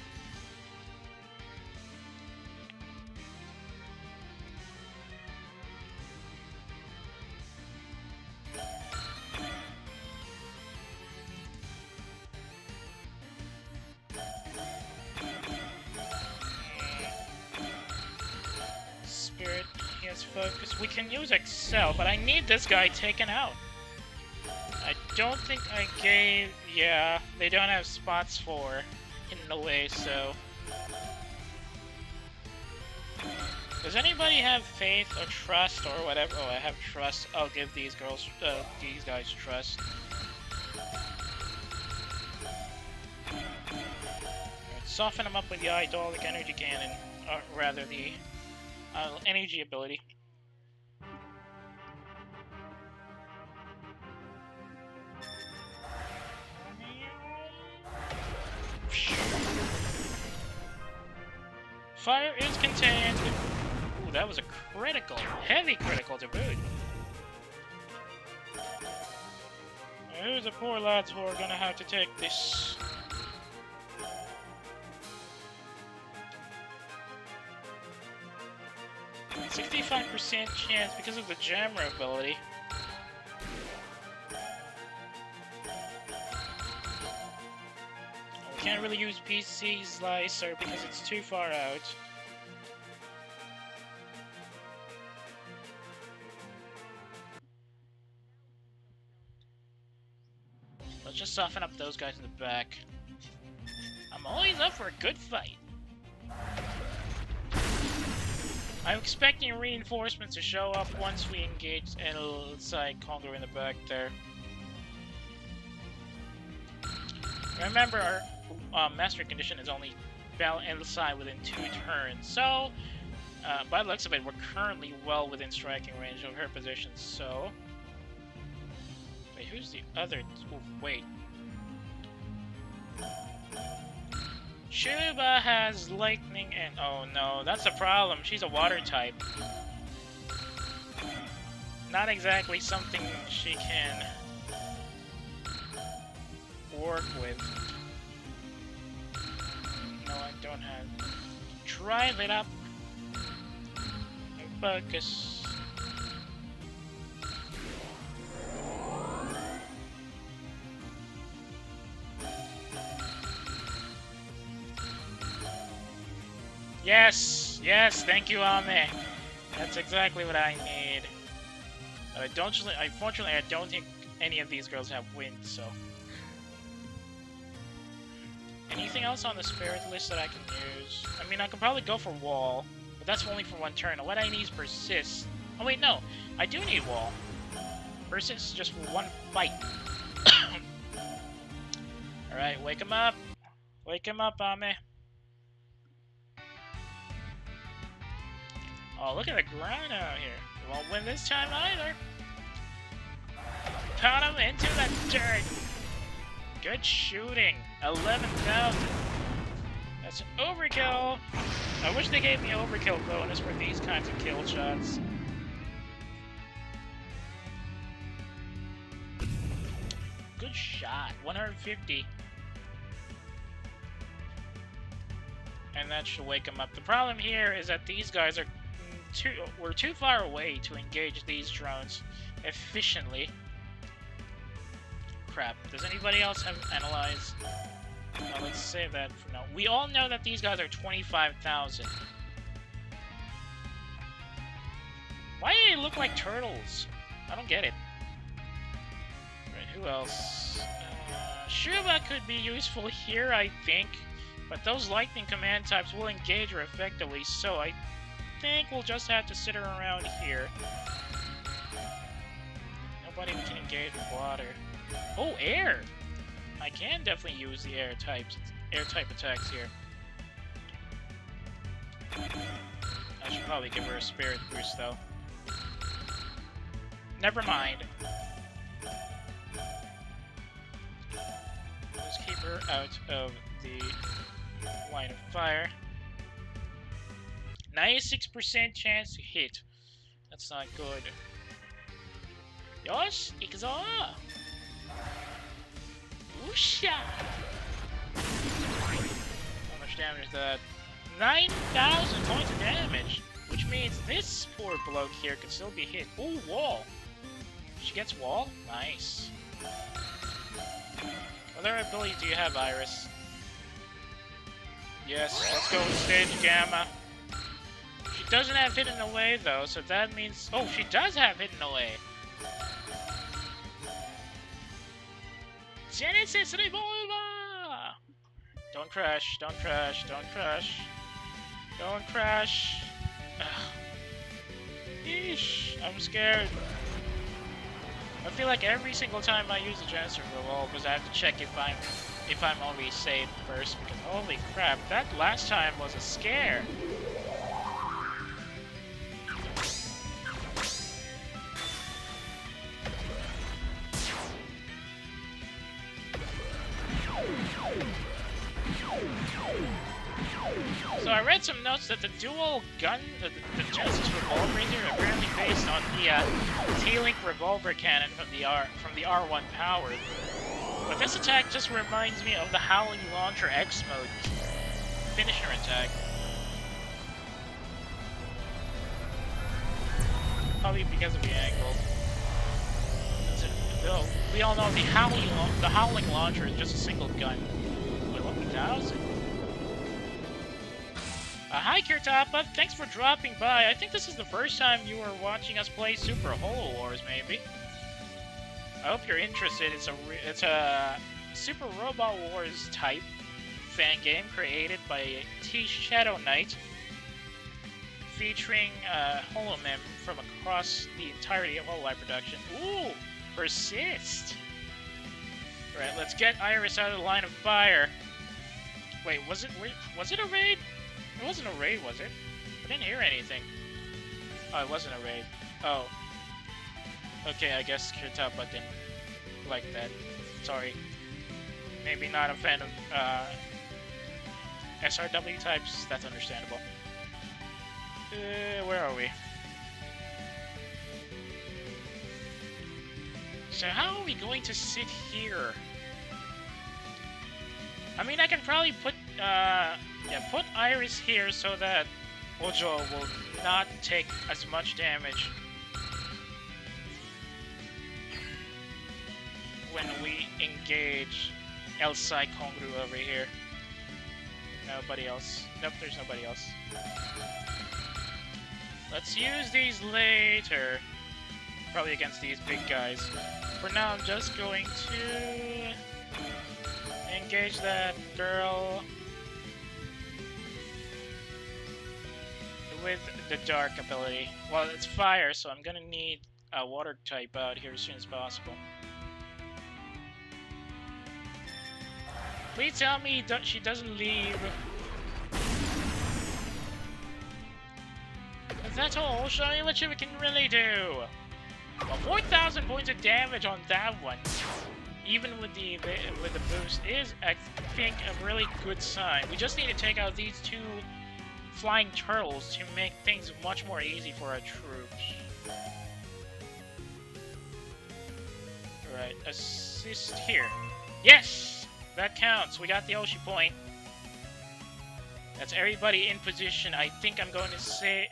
Speaker 1: Spirit, he has focus. We can use Excel, but I need this guy taken out. I don't think I gave... Yeah, they don't have spots for Hidden Away, so... Does anybody have faith or trust or whatever? Oh, I have trust. I'll give these guys trust. Right, soften them up with the Idolic Energy Cannon, or rather the energy ability. Fire is contained. Ooh, that was a critical. Heavy critical to boot. Who's the poor lads who are gonna have to take this? %65% chance because of the jammer ability. We can't really use PC Slicer because it's too far out. Let's just soften up those guys in the back. I'm always up for a good fight. I'm expecting reinforcements to show up once we engage L-side Condor in the back there. Remember, our mastery condition is only L-side within 2 turns, so by the looks of it, we're currently well within striking range of her position, so... Wait, who's the other... Oh, wait. Shuba has lightning and... Oh no, that's the problem. She's a water type. Not exactly something she can work with. No, I don't have... Drive it up. And focus. Yes! Yes! Thank you, Ame! That's exactly what I need. But unfortunately, I don't think any of these girls have wind, so... Anything else on the spirit list that I can use? I mean, I could probably go for wall, but that's only for 1 turn. What I need is persist. Oh wait, no! I do need wall. Persist is just for 1 fight. Alright, wake him up! Wake him up, Ame! Oh, look at the grind out here. We won't win this time either. Pound him into the dirt. Good shooting. 11,000. That's an overkill. I wish they gave me overkill bonus for these kinds of kill shots. Good shot. 150. And that should wake him up. The problem here is that these guys are we're too far away to engage these drones efficiently. Crap. Does anybody else have analyze? No, let's save that for now. We all know that these guys are 25,000. Why do they look like turtles? I don't get it. Right, who else? Shuba could be useful here, I think. But those lightning command types will engage her effectively, so I think we'll just have to sit her around here. Nobody can engage with water. Oh, air! I can definitely use the air types. Air type attacks here. I should probably give her a spirit boost though. Never mind. Let's keep her out of the line of fire. 96% chance to hit. That's not good. Yosh, ikuzo! Oosha! How much damage is that? 9,000 points of damage! Which means this poor bloke here can still be hit. Ooh, wall! She gets wall? Nice. What other abilities do you have, Iris? Yes, let's go with Stage Gamma. She doesn't have Hidden Away though, so that means... Oh, she does have Hidden Away! Genesis Revolver! Don't crash, don't crash, don't crash. Don't crash. Ugh. Eesh, I'm scared. I feel like every single time I use the Genesis Revolvers, I have to check if I'm already safe first, because holy crap, that last time was a scare. I read some notes that the dual gun, the Genesis revolver here, are apparently based on the T-Link revolver cannon from the R1 powered. But this attack just reminds me of the Howling Launcher X mode finisher attack. Probably because of the angle. We all know the Howling Launcher is just a single gun. Wait, 1,000? Hi Keyta, thanks for dropping by. I think this is the first time you are watching us play Super Holo Wars, maybe. I hope you're interested. It's a Super Robot Wars type fan game created by T Shadow Knight, featuring Holo mem from across the entirety of Hololive production. Ooh, persist. All right, let's get Iris out of the line of fire. Wait, was it a raid? It wasn't a raid, was it? I didn't hear anything. Oh, it wasn't a raid. Oh. Okay, I guess Keyta didn't like that. Sorry. Maybe not a fan of SRW types. That's understandable. Where are we? So how are we going to sit here? I mean, I can probably put Iris here so that Ojo will not take as much damage when we engage El Sai Kongru over here. Nobody else. Nope, there's nobody else. Let's use these later. Probably against these big guys. For now, I'm just going to engage that girl with the dark ability. Well, it's fire, so I'm gonna need a water type out here as soon as possible. Please tell me she doesn't leave. If that's all, show me what you can really do. Well, 4,000 points of damage on that one, even with the boost, is, I think, a really good sign. We just need to take out these two flying turtles to make things much more easy for our troops. Alright, assist here. Yes! That counts. We got the Oshi point. That's everybody in position. I think I'm going to say...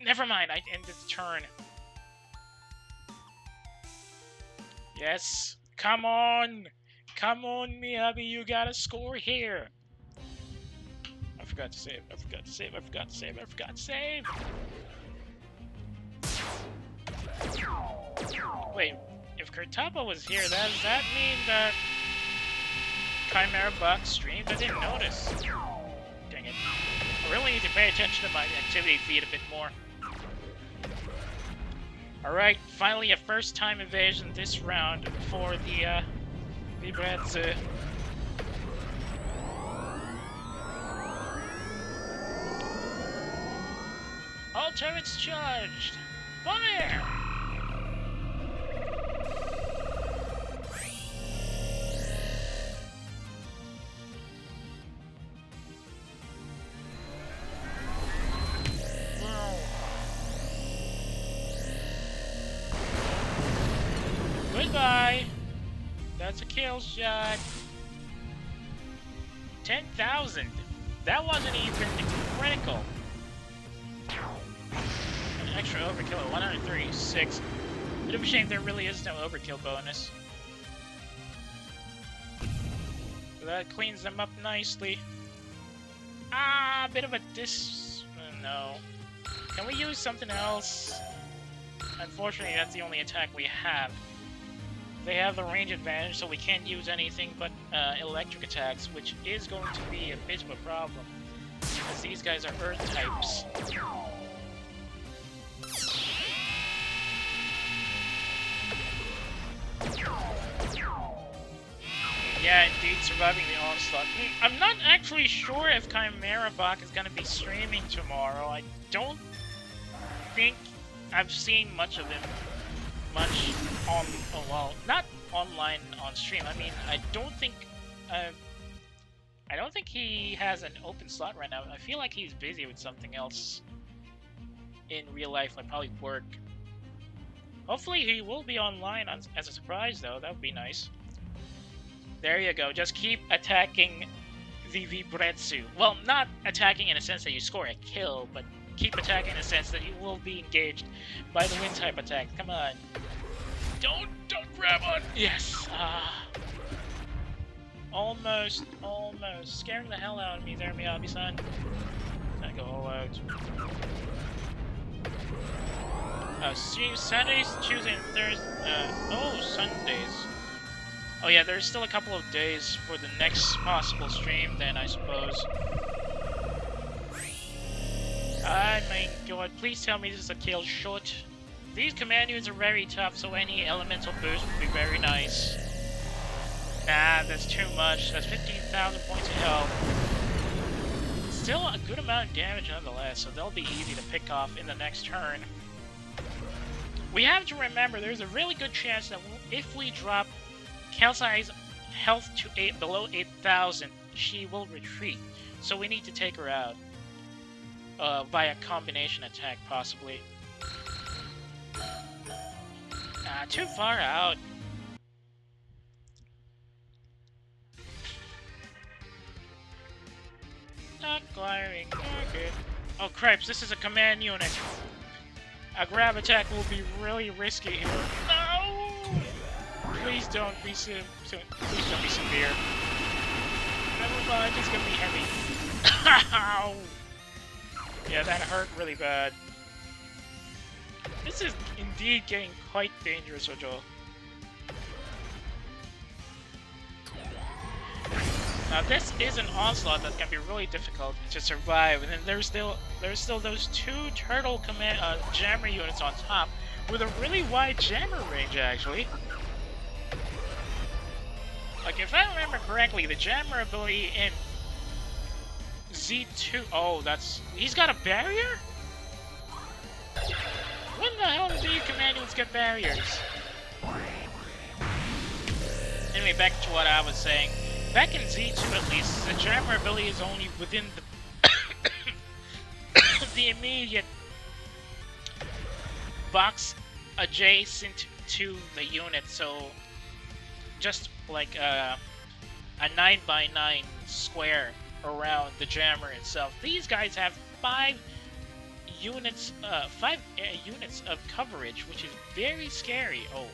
Speaker 1: Never mind, I ended the turn. Yes! Come on! Come on, Miyabi, you gotta score here! I forgot to save, I forgot to save, I forgot to save, I forgot to save! Wait, if Keyta was here, does that mean that Chimera Buck streamed? I didn't notice. Dang it. I really need to pay attention to my activity feed a bit more. Alright, finally a first-time invasion this round for the Brats. All turrets charged! Fire! Goodbye! That's a kill shot. 10,000! That wasn't even critical. An extra overkill at 136. Bit of a shame there really is no overkill bonus. So that cleans them up nicely. Ah, a bit of a no. Can we use something else? Unfortunately, that's the only attack we have. They have the range advantage, so we can't use anything but electric attacks, which is going to be a bit of a problem, as these guys are earth types. Yeah, indeed, surviving the onslaught. I'm not actually sure if Chimera Bach is going to be streaming tomorrow. I don't think I've seen much of him. Much on, well, not online on stream. I mean, I don't think I don't think he has an open slot right now. I feel like he's busy with something else in real life, like probably work. Hopefully he will be online as a surprise, though. That would be nice. There you go. Just keep attacking the Vibretsu. Well, not attacking in a sense that you score a kill, but keep attacking in a sense that you will be engaged by the wind type attack. Come on. Don't grab on. Yes. Almost. Scaring the hell out of me there, Miyabi-san. Gonna go all out. Sundays, Tuesday, and Thursday. Sundays. Oh yeah, there's still a couple of days for the next possible stream then, I suppose. Oh my god, please tell me this is a kill shot. These command units are very tough, so any elemental boost would be very nice. Nah, that's too much. That's 15,000 points of health. Still a good amount of damage nonetheless, so they'll be easy to pick off in the next turn. We have to remember there's a really good chance that if we drop Kelsai's health to below 8,000, she will retreat. So we need to take her out. Via combination attack, possibly. Too far out. Acquiring target. Oh cripes, this is a command unit. A grab attack will be really risky here. No! Please don't be severe. Never mind, it's gonna be heavy. Ow! Yeah, that hurt really bad. This is indeed getting quite dangerous, Ojo. Now this is an onslaught that can be really difficult to survive, and then there's still those two turtle jammer units on top with a really wide jammer range actually. Like if I remember correctly, the jammer ability in Z2. Oh, he's got a barrier? When the hell do you command units get barriers? Anyway, back to what I was saying. Back in Z2 at least, the jammer ability is only within the immediate box adjacent to the unit, so just like a 9x9 square around the jammer itself. These guys have 5 units of coverage, which is very scary. Oh.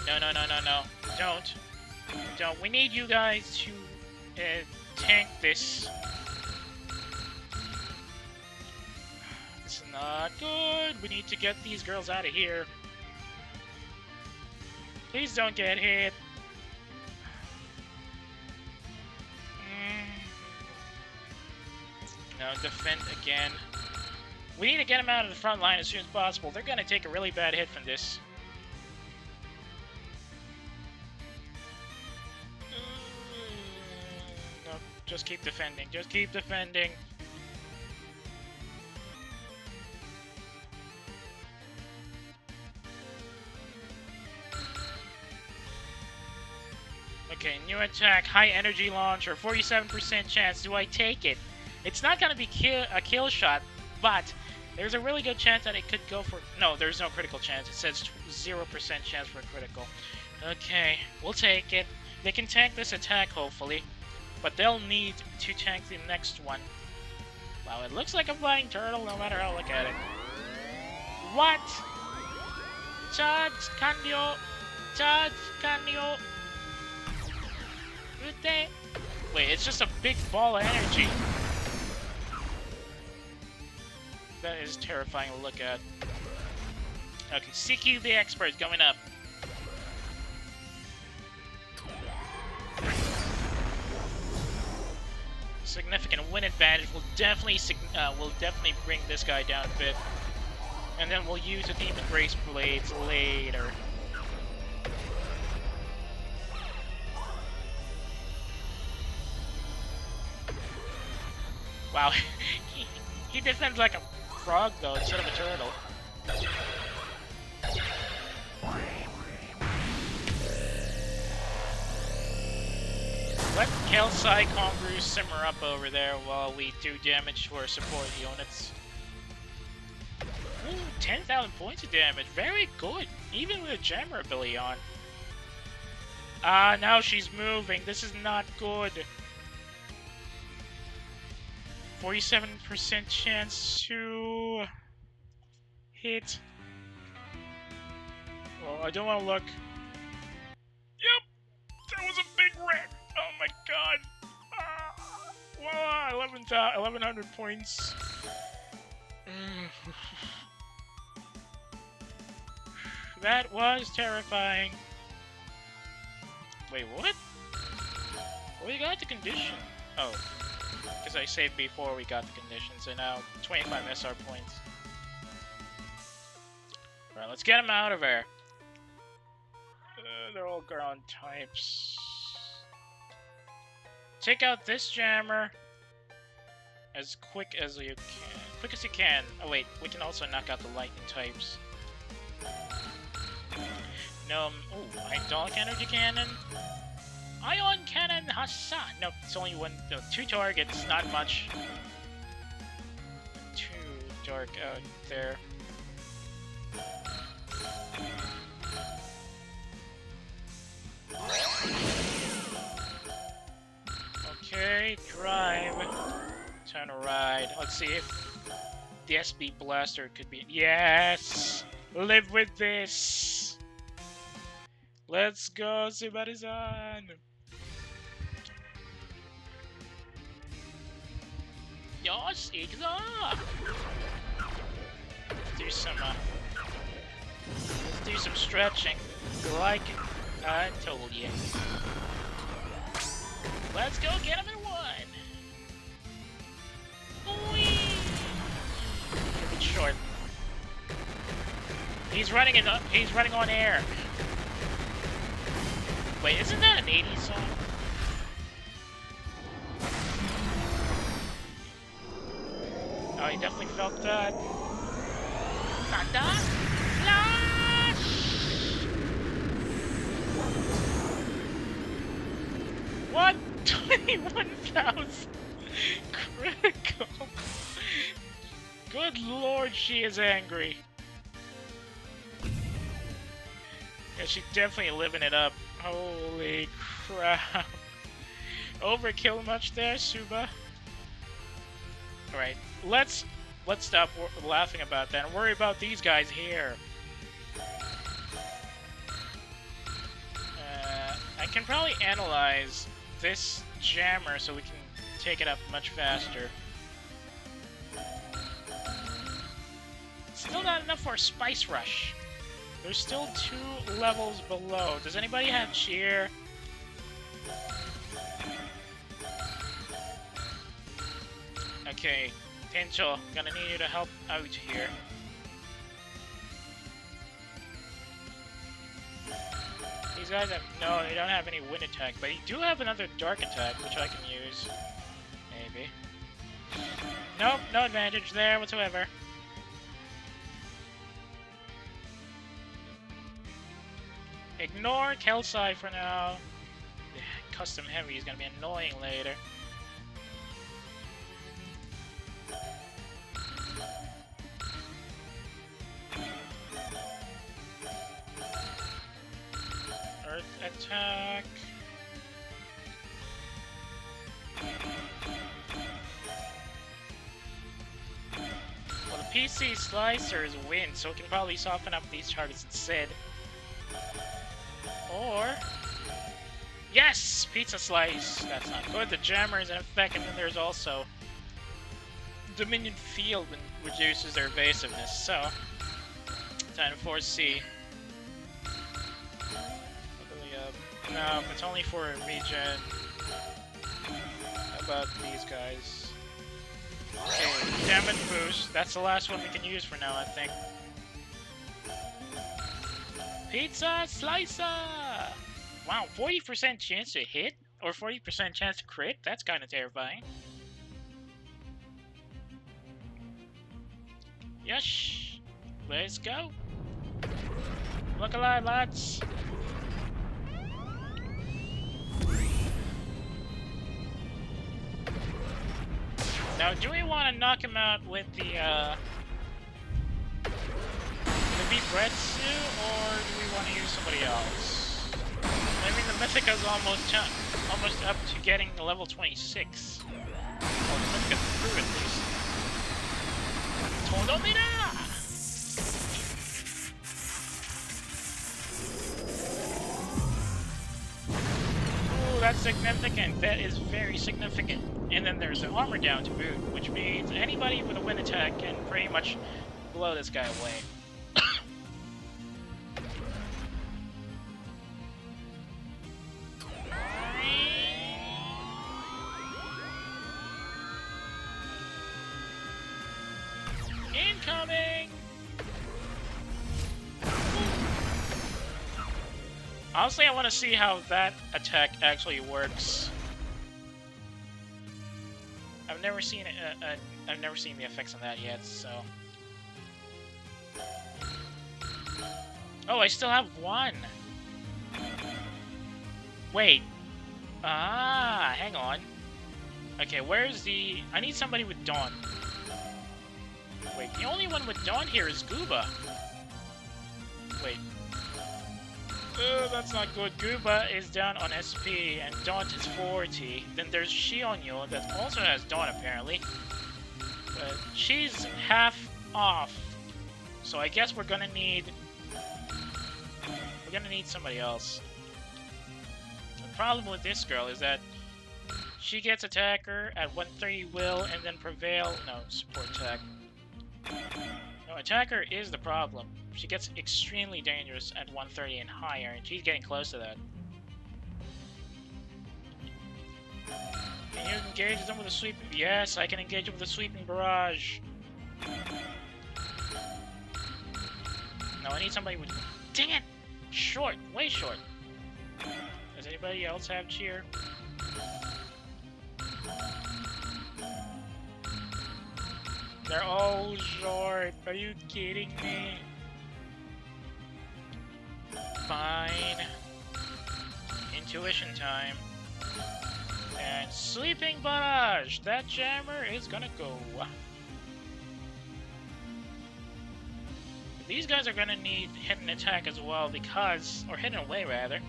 Speaker 1: No. Don't. We need you guys to tank this. This is not good. We need to get these girls out of here. Please don't get hit. No, defend again. We need to get them out of the front line as soon as possible. They're gonna take a really bad hit from this. No, just keep defending. Just keep defending. Okay, new attack, high energy launcher, 47% chance. Do I take it? It's not going to be a kill shot, but there's a really good chance that it could go for... No, there's no critical chance. It says 0% chance for a critical. Okay, we'll take it. They can tank this attack, hopefully, but they'll need to tank the next one. Wow, it looks like a flying turtle no matter how I look at it. What? Charge Kanyo! Charge Kanyo! Wait, it's just a big ball of energy. That is terrifying to look at. Okay, CQ the expert going up. Significant win advantage will definitely bring this guy down a bit, and then we'll use the Demon Grace Blades later. Wow, he defends like a frog though instead of a turtle. Kelsai Congress simmer up over there while we do damage to our support units. Ooh, 10,000 points of damage. Very good. Even with a jammer ability on. Ah, now she's moving. This is not good. 47% chance to hit. Oh, I don't want to look. Yep! That was a big wreck! Oh my god! Wow, 1100 points. That was terrifying. Wait, what? We got the condition. Oh. Because I saved before we got the condition, so now 25 SR points. Alright, let's get them out of there. They're all ground types. Take out this jammer as quick as you can. Quick as you can. Oh wait, we can also knock out the lightning types. No, oh, hydraulic energy cannon. Ion cannon Hassan. No, it's only one. No, 2 targets, not much. Too dark out there. Okay, drive. Turn right. Let's see if the SB blaster could be. Yes! Live with this! Let's go, Subari-san! Yes, exact! Let's do some stretching. Like I told you. Let's go get him in one! Whee! It's short. He's running on air. Wait, isn't that an 80s song? Oh, he definitely felt that. Thunder! Flash! What? 21,000 critical. Good lord, she is angry. Yeah, she's definitely living it up. Holy crap. Overkill much there, Suba? Alright, let's stop laughing about that and worry about these guys here. I can probably analyze this jammer so we can take it up much faster. Still not enough for a Spice Rush. There's still 2 levels below. Does anybody have cheer? Okay, Pincho, gonna need you to help out here. These guys have... No, they don't have any wind attack, but you do have another dark attack, which I can use. Maybe. Nope, no advantage there whatsoever. Ignore Kelsai for now. Custom heavy is gonna be annoying later. Earth attack. Well, the PC slicers win, so it can probably soften up these targets instead. Or... Yes! Pizza Slice! That's not good. The jammer is in effect, and then there's also... Dominion Field reduces their evasiveness, so... Time to force C. No, it's only for a regen. How about these guys? Okay, damage boost. That's the last one we can use for now, I think. Pizza Slicer! Wow, 40% chance to hit? Or 40% chance to crit? That's kind of terrifying. Yes! Let's go! Look alive, lads! Now, do we want to knock him out with the Breadsu, or do we want to use somebody else? I mean, the Mythica's almost up to getting level 26. Well, the Mythica's through at least. Todomira! Ooh, that's significant. That is very significant. And then there's the armor down to boot, which means anybody with a wind attack can pretty much blow this guy away. Incoming! Honestly, I want to see how that attack actually works. I've never seen I've never seen the effects on that yet, so. Oh, I still have one. Wait. Ah, hang on. Okay, where's the? I need somebody with Dawn. Wait, the only one with Dawn here is Gooba. Wait. That's not good. Gooba is down on SP and Daunt is 40. Then there's Shionyo that also has Dawn apparently. But she's half off. So I guess we're gonna need somebody else. The problem with this girl is that she gets attacker at 130 will and then prevail. No, support attack. No, attacker is the problem. She gets extremely dangerous at 130 and higher, and she's getting close to that. Can you engage them with a sweeping? Yes, I can engage them with a sweeping barrage. No, I need somebody with... Dang it! Short, way short. Does anybody else have cheer? They're all short. Are you kidding me? Fine. Intuition time. And sleeping barrage. That jammer is gonna go. These guys are gonna need hidden attack as well because, or hidden away rather,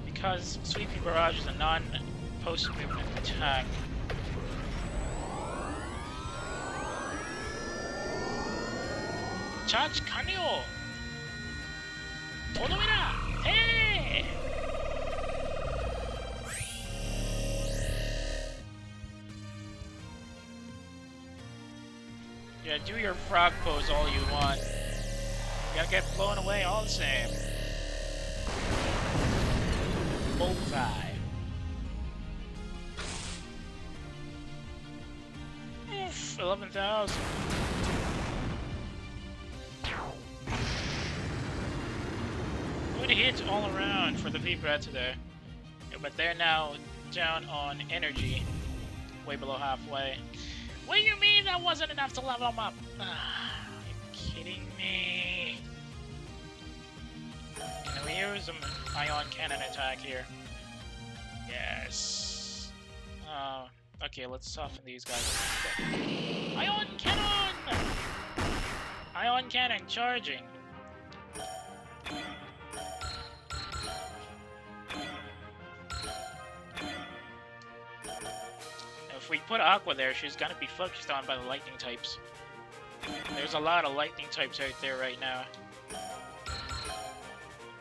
Speaker 1: because sweeping barrage is a non-post movement attack. Charge Kanyo! Todomira! Hey! Yeah, do your frog pose all you want. You gotta get blown away all the same. Bullseye. Oof, 11,000. Good hits all around for the Vibra today. Yeah, but they're now down on energy. Way below halfway. What do you mean that wasn't enough to level them up? Are you kidding me? Can we use an ion cannon attack here? Yes. Okay, let's soften these guys. Ion cannon! Ion cannon charging. If we put Aqua there, she's gonna be focused on by the lightning types. There's a lot of lightning types out there right now.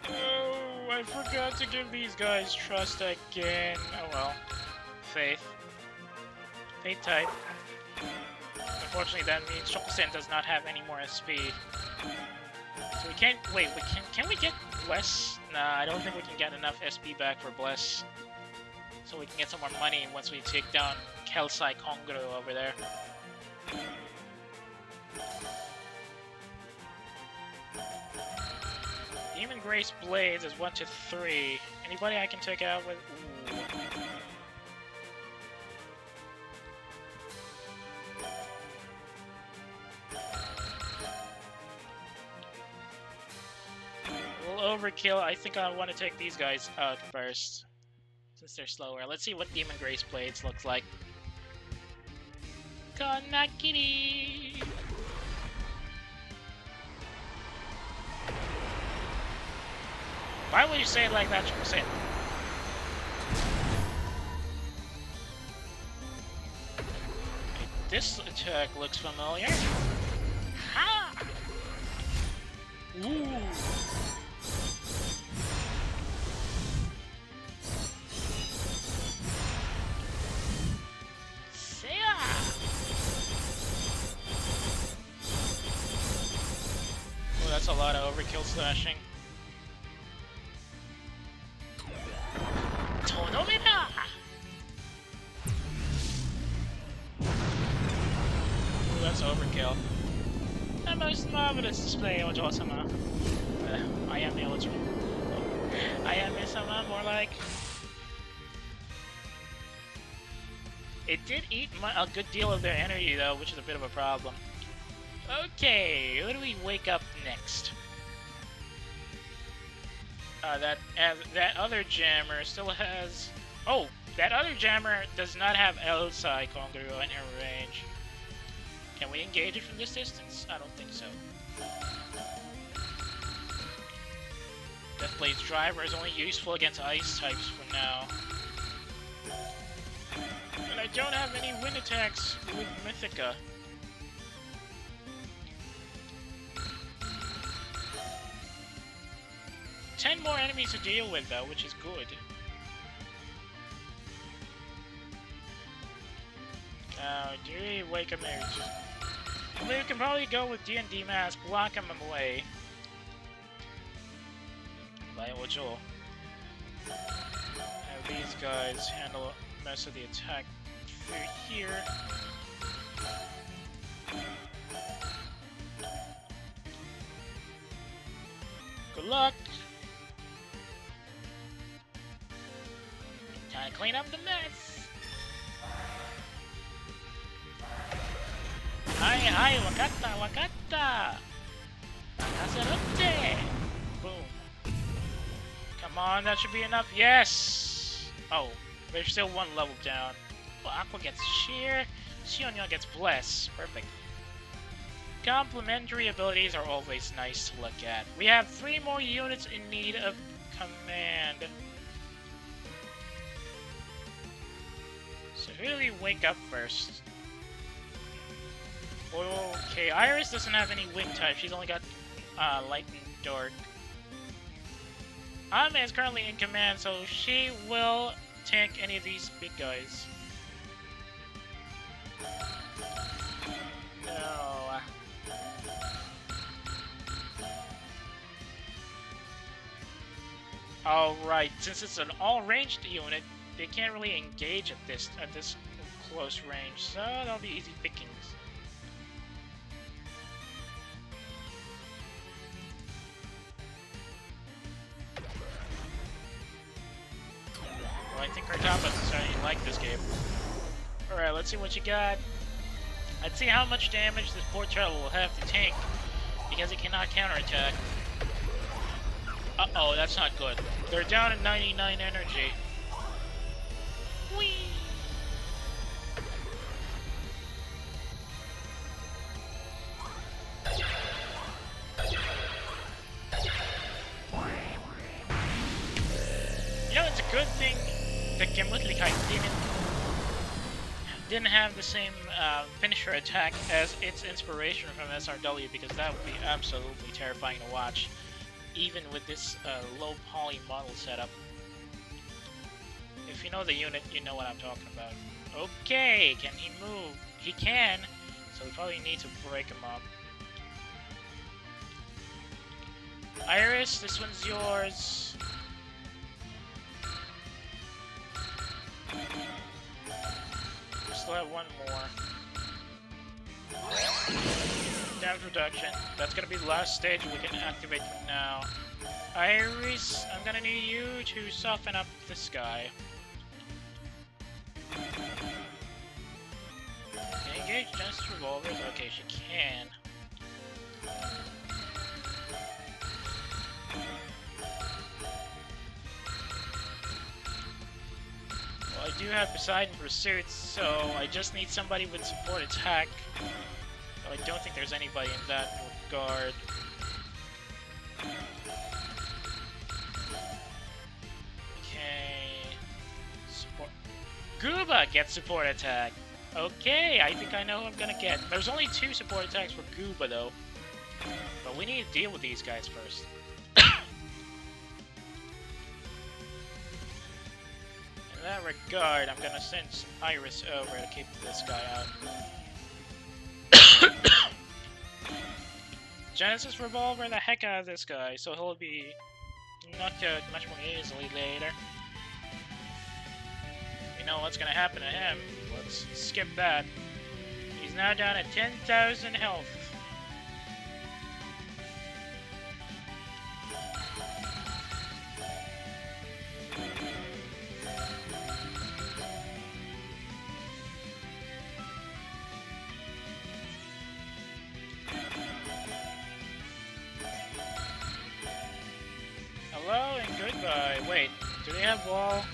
Speaker 1: Oh, I forgot to give these guys trust again. Oh well. Faith. Faith type. Unfortunately, that means Shokusen does not have any more speed. So we can't... Wait, can we get Bless? Nah, I don't think we can get enough SP back for Bless. So we can get some more money once we take down Kelsai Kongro over there. Demon Grace Blades is 1 to 3. Anybody I can take out with? Ooh. A little overkill. I think I want to take these guys out first, since they're slower. Let's see what Demon Grace Blades looks like. Konakiri. Why would you say it like that? Say it. Okay, this attack looks familiar. Ha! Ooh. Oh, that's a lot of overkill slashing. Tonomina! Ooh, that's overkill. The most marvelous display, Ojo-sama. I am the Ojo. I am Isama, more like. It did eat a good deal of their energy, though, which is a bit of a problem. Okay, who do we wake up next? That other jammer still has... Oh, that other jammer does not have Elsa Konguru in her range. Can we engage it from this distance? I don't think so. Deathblade's driver is only useful against ice types for now. And I don't have any wind attacks with Mythica. Ten more enemies to deal with, though, which is good. Now, do we wake him out? I mean, we can probably go with D&D Mask, block him away. By Ojo. Have these guys handle most of the attack through here. Good luck! Time to clean up the mess! Hi, wakata! Nakasarutte! Boom. Come on, that should be enough. Yes! Oh, there's still one level down. Well, Aqua gets Sheer, Shionyo gets Bless. Perfect. Complementary abilities are always nice to look at. We have 3 more units in need of command. So who do we wake up first? Okay, Iris doesn't have any wind type. She's only got light and dark. Ame is currently in command, so she will tank any of these big guys. No. Alright, since it's an all-ranged unit, they can't really engage at this close range, so that'll be easy pickings. Well, I think Kartapa is starting to like this game. Alright, let's see what you got. Let's see how much damage this poor turtle will have to tank, because it cannot counterattack. Uh-oh, that's not good. They're down at 99 energy. Whee! You know, it's a good thing that Gemutlikai didn't have the same finisher attack as its inspiration from SRW, because that would be absolutely terrifying to watch, even with this low poly model setup. If you know the unit, you know what I'm talking about. Okay, can he move? He can, so we probably need to break him up. Iris, this one's yours. Still have one more. Damage reduction. That's gonna be the last stage. We can activate them now. Iris, I'm gonna need you to soften up this guy. Can you engage just revolvers? Okay, she can. Well, I do have Poseidon Pursuit, so I just need somebody with support attack. I don't think there's anybody in that regard. Okay. Support. Gooba gets support attack. Okay, I think I know who I'm gonna get. There's only 2 support attacks for Gooba though. But we need to deal with these guys first. In that regard, I'm gonna send Iris over to keep this guy out. Genesis Revolver the heck out of this guy, so he'll be knocked out much more easily later. We know what's gonna happen to him. Let's skip that. He's now down at 10,000 health. Hello and goodbye. Wait, do they have wall?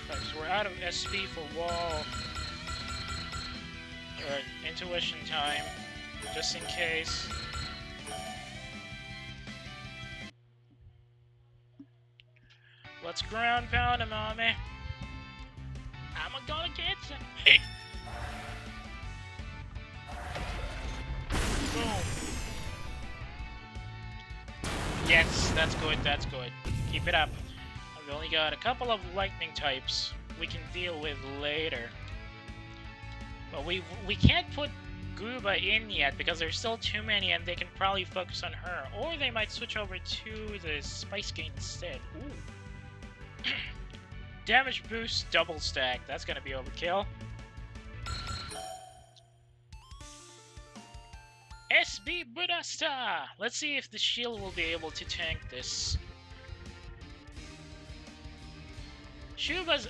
Speaker 1: So we're out of SP for wall. Or intuition time, just in case. Let's ground pound him, mommy. I'm gonna get you. Hey. Boom. Yes, that's good, that's good. Keep it up. We've only got a couple of lightning types we can deal with later. But we can't put Gooba in yet because there's still too many and they can probably focus on her. Or they might switch over to the Spice Game instead. Ooh. Damage boost double stack. That's gonna be overkill. SB Budasta! Let's see if the shield will be able to tank this. Shuba's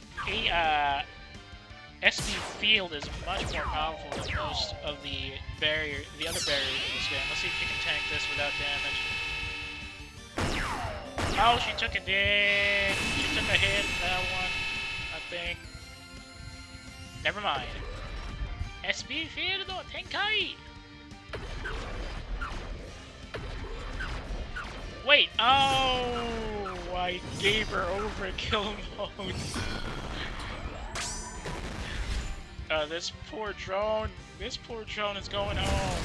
Speaker 1: SB field is much more powerful than most of the other barriers in this game. Let's see if she can tank this without damage. Oh, she took a hit. She took a hit in that one, I think. Never mind. SB field no tenkai! Wait, oh, I gave her overkill mode. This poor drone is going home.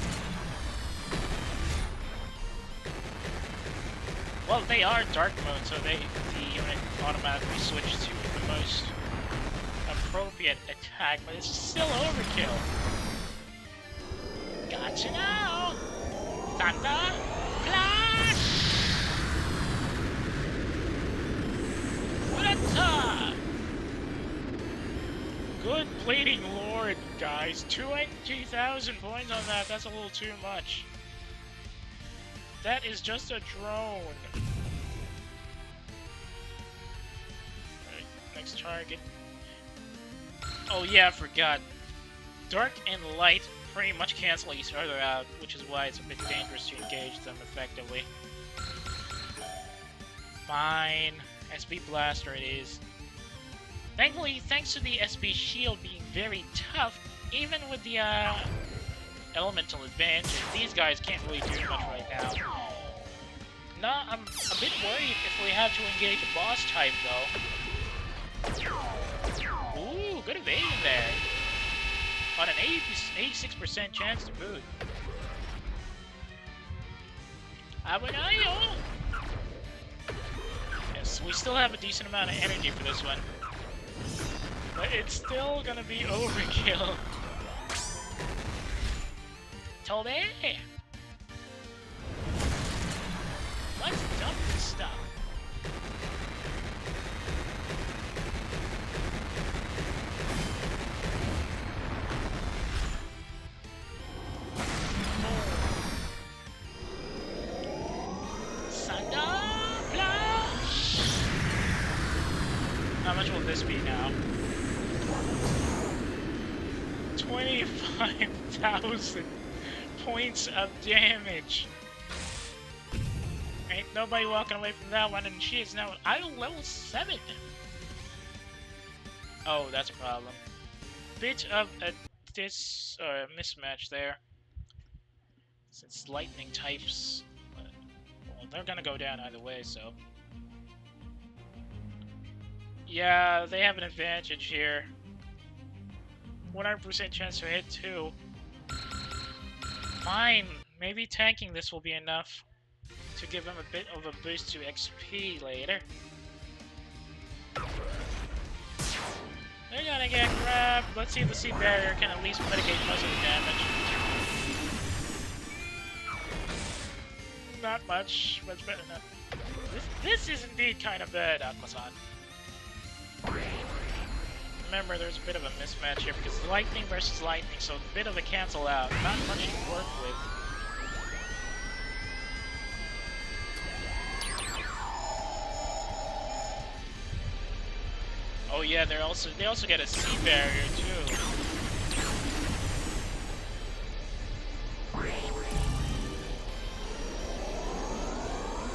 Speaker 1: Well, they are dark mode, so the unit automatically switches to the most appropriate attack, but it's still overkill. Gotcha now! Thunder! Flash! Urata! Good bleeding lord, guys. 20,000 points on that. That's a little too much. That is just a drone. Alright, next target. Oh yeah, I forgot. Dark and light pretty much cancel each other out, which is why it's a bit dangerous to engage them effectively. Fine. SB Blaster it is. Thankfully, thanks to the SB Shield being very tough, even with the elemental advantage, these guys can't really do much right now. No, I'm a bit worried if we have to engage a boss type though. Ooh, good evasion there. On an 86% chance to boot. Abanayo! Yes, we still have a decent amount of energy for this one. But it's still gonna be overkill. Told it! Let's dump this stuff. How much will this be now? 25,000 points of damage. Ain't nobody walking away from that one, and she is now idle level 7. Oh, that's a problem. Bit of a mismatch there. Since lightning types, well, they're gonna go down either way, so. Yeah, they have an advantage here. 100% chance to hit too. Fine, maybe tanking this will be enough to give him a bit of a boost to XP later. They're gonna get grabbed. Let's see if the sea barrier can at least mitigate most of the damage. Not much, but it's better enough. This is indeed kind of bad, Aquasan. Remember, there's a bit of a mismatch here because lightning versus lightning, so a bit of a cancel out. Not much to work with. Oh yeah, they also get a sea barrier too.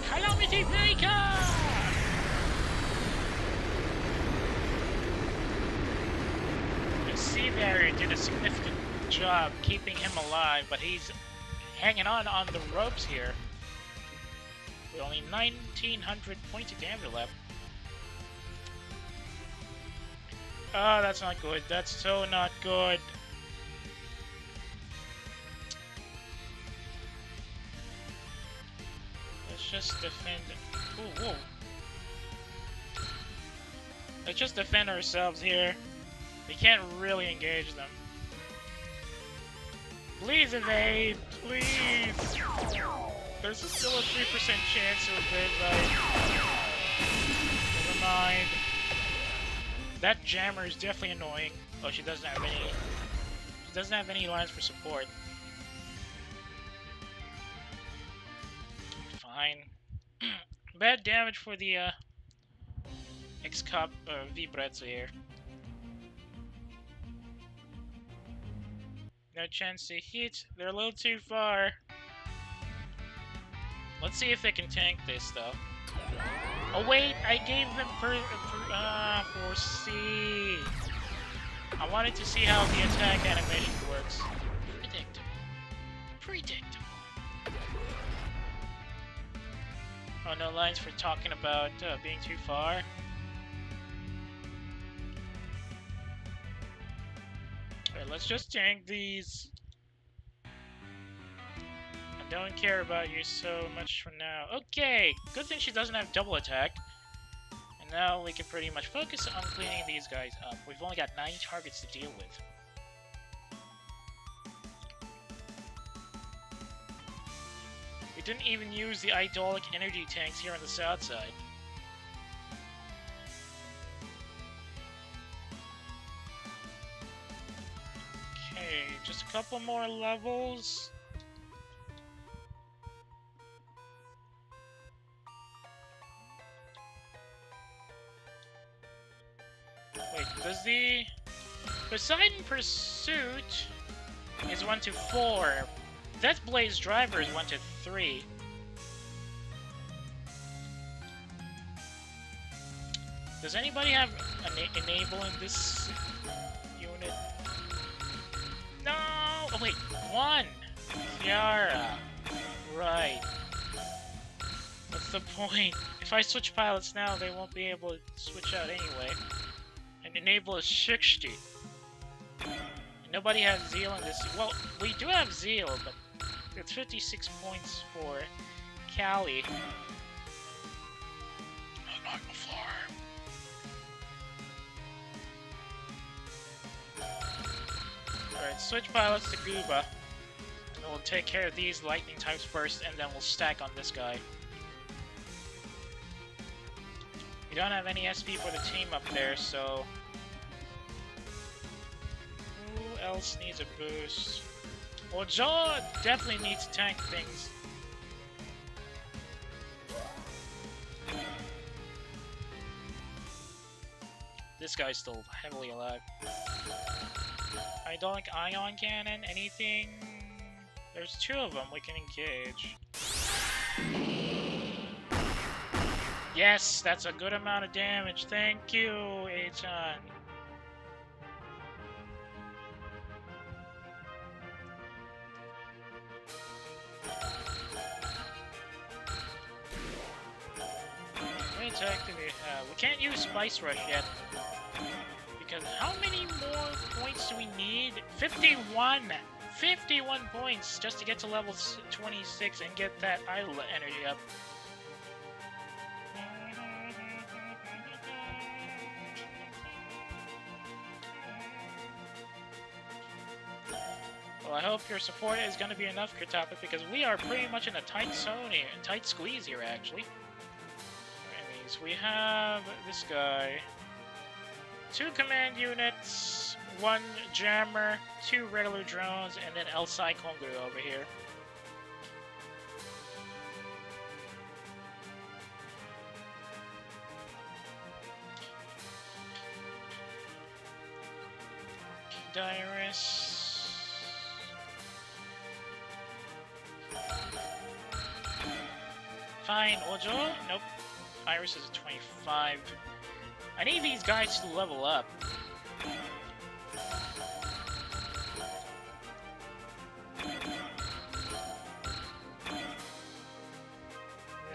Speaker 1: Calamity Breaker! The sea barrier did a significant job keeping him alive, but he's hanging on the ropes here. With only 1900 points of damage left. Oh, that's not good. That's so not good. Let's just defend. Ooh, whoa. Let's just defend ourselves here. We can't really engage them. Please evade, please. There's still a 3% chance to evade, right? Never mind. That jammer is definitely annoying. Oh, she doesn't have any. She doesn't have any lines for support. Fine. Bad damage for the X-Cup V-Bretzo here. No chance to hit. They're a little too far. Let's see if they can tank this though. Oh wait, I gave them foresee. I wanted to see how the attack animation works. Predictable. Predictable. Oh, no lines for talking about being too far. Alright, let's just tank these. I don't care about you so much for now. Okay, good thing she doesn't have double attack. And now we can pretty much focus on cleaning these guys up. We've only got 9 targets to deal with. We didn't even use the idolic energy tanks here on the south side. Okay, just a couple more levels. Wait, does the Poseidon Pursuit is 1 to 4. Death Blaze Driver is 1 to 3. Does anybody have enabling this unit? No! Oh wait, 1! Kiara. Right. What's the point? If I switch pilots now, they won't be able to switch out anyway. And enable a 60. Nobody has Zeal in this. Well, we do have Zeal, but it's 56 points for Callie. I'm on the floor. Alright, switch pilots to Gooba. And we'll take care of these lightning types first, and then we'll stack on this guy. We don't have any SP for the team up there, so... Who else needs a boost? Well, Jaw definitely needs to tank things. This guy's still heavily alive. Idolic Ion Cannon, anything? There's 2 of them we can engage. Yes, that's a good amount of damage. Thank you, Achan. tech do we have? We can't use Spice Rush yet. Because how many more points do we need? 51! 51 points just to get to level 26 and get that idle energy up. Well, I hope your support is going to be enough, Keyta, because we are pretty much in a tight zone here. Tight squeeze here, actually. Enemies. We have this guy. 2 command units, 1 jammer, 2 regular drones, and then El Kongru over here. Dyrus. Fine, Ojo? Nope. Iris is a 25. I need these guys to level up.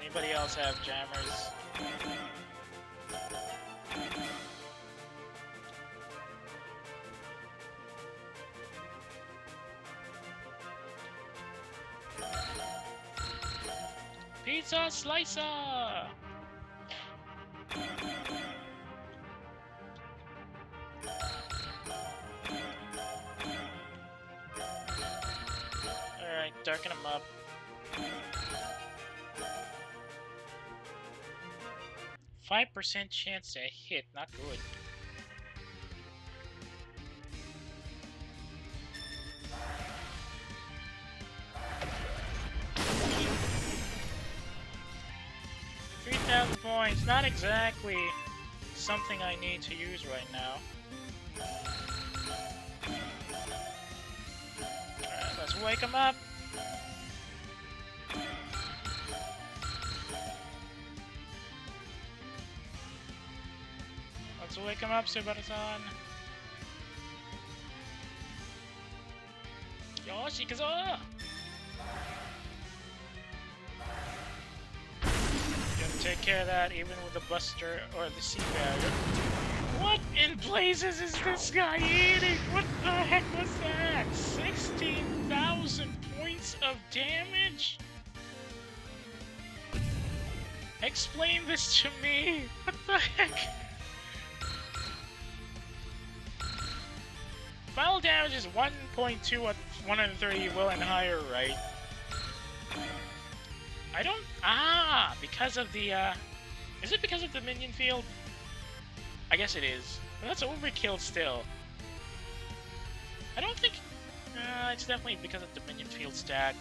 Speaker 1: Anybody else have jammers? Pizza slicer! Alright, darken them up. %5 chance to hit, not good. Points, not exactly something I need to use right now. Alright, let's wake him up. Let's wake him up, Subaru-san. Yoshikazu! Take care of that even with the Buster or the Sea Barrier. What in blazes is this guy eating? What the heck was that? 16,000 points of damage? Explain this to me! What the heck? Final damage is 1.2 at 130 will and higher, right? I don't... Ah! Because of the, Is it because of the minion field? I guess it is. But that's overkill still. I don't think... it's definitely because of the minion field stat.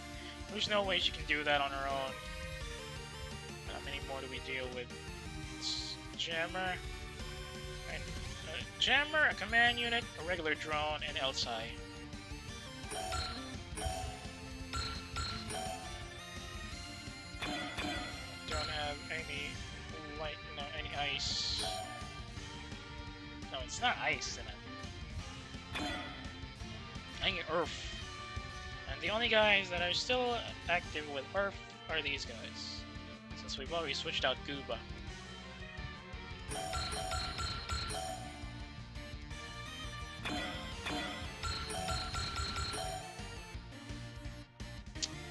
Speaker 1: There's no way she can do that on her own. How many more do we deal with? Jammer. And, jammer, a command unit, a regular drone, and Elsai. Don't have any light, no, any ice. No, it's not ice in it. I need Earth. And the only guys that are still active with Earth are these guys. Since we've already switched out Gooba.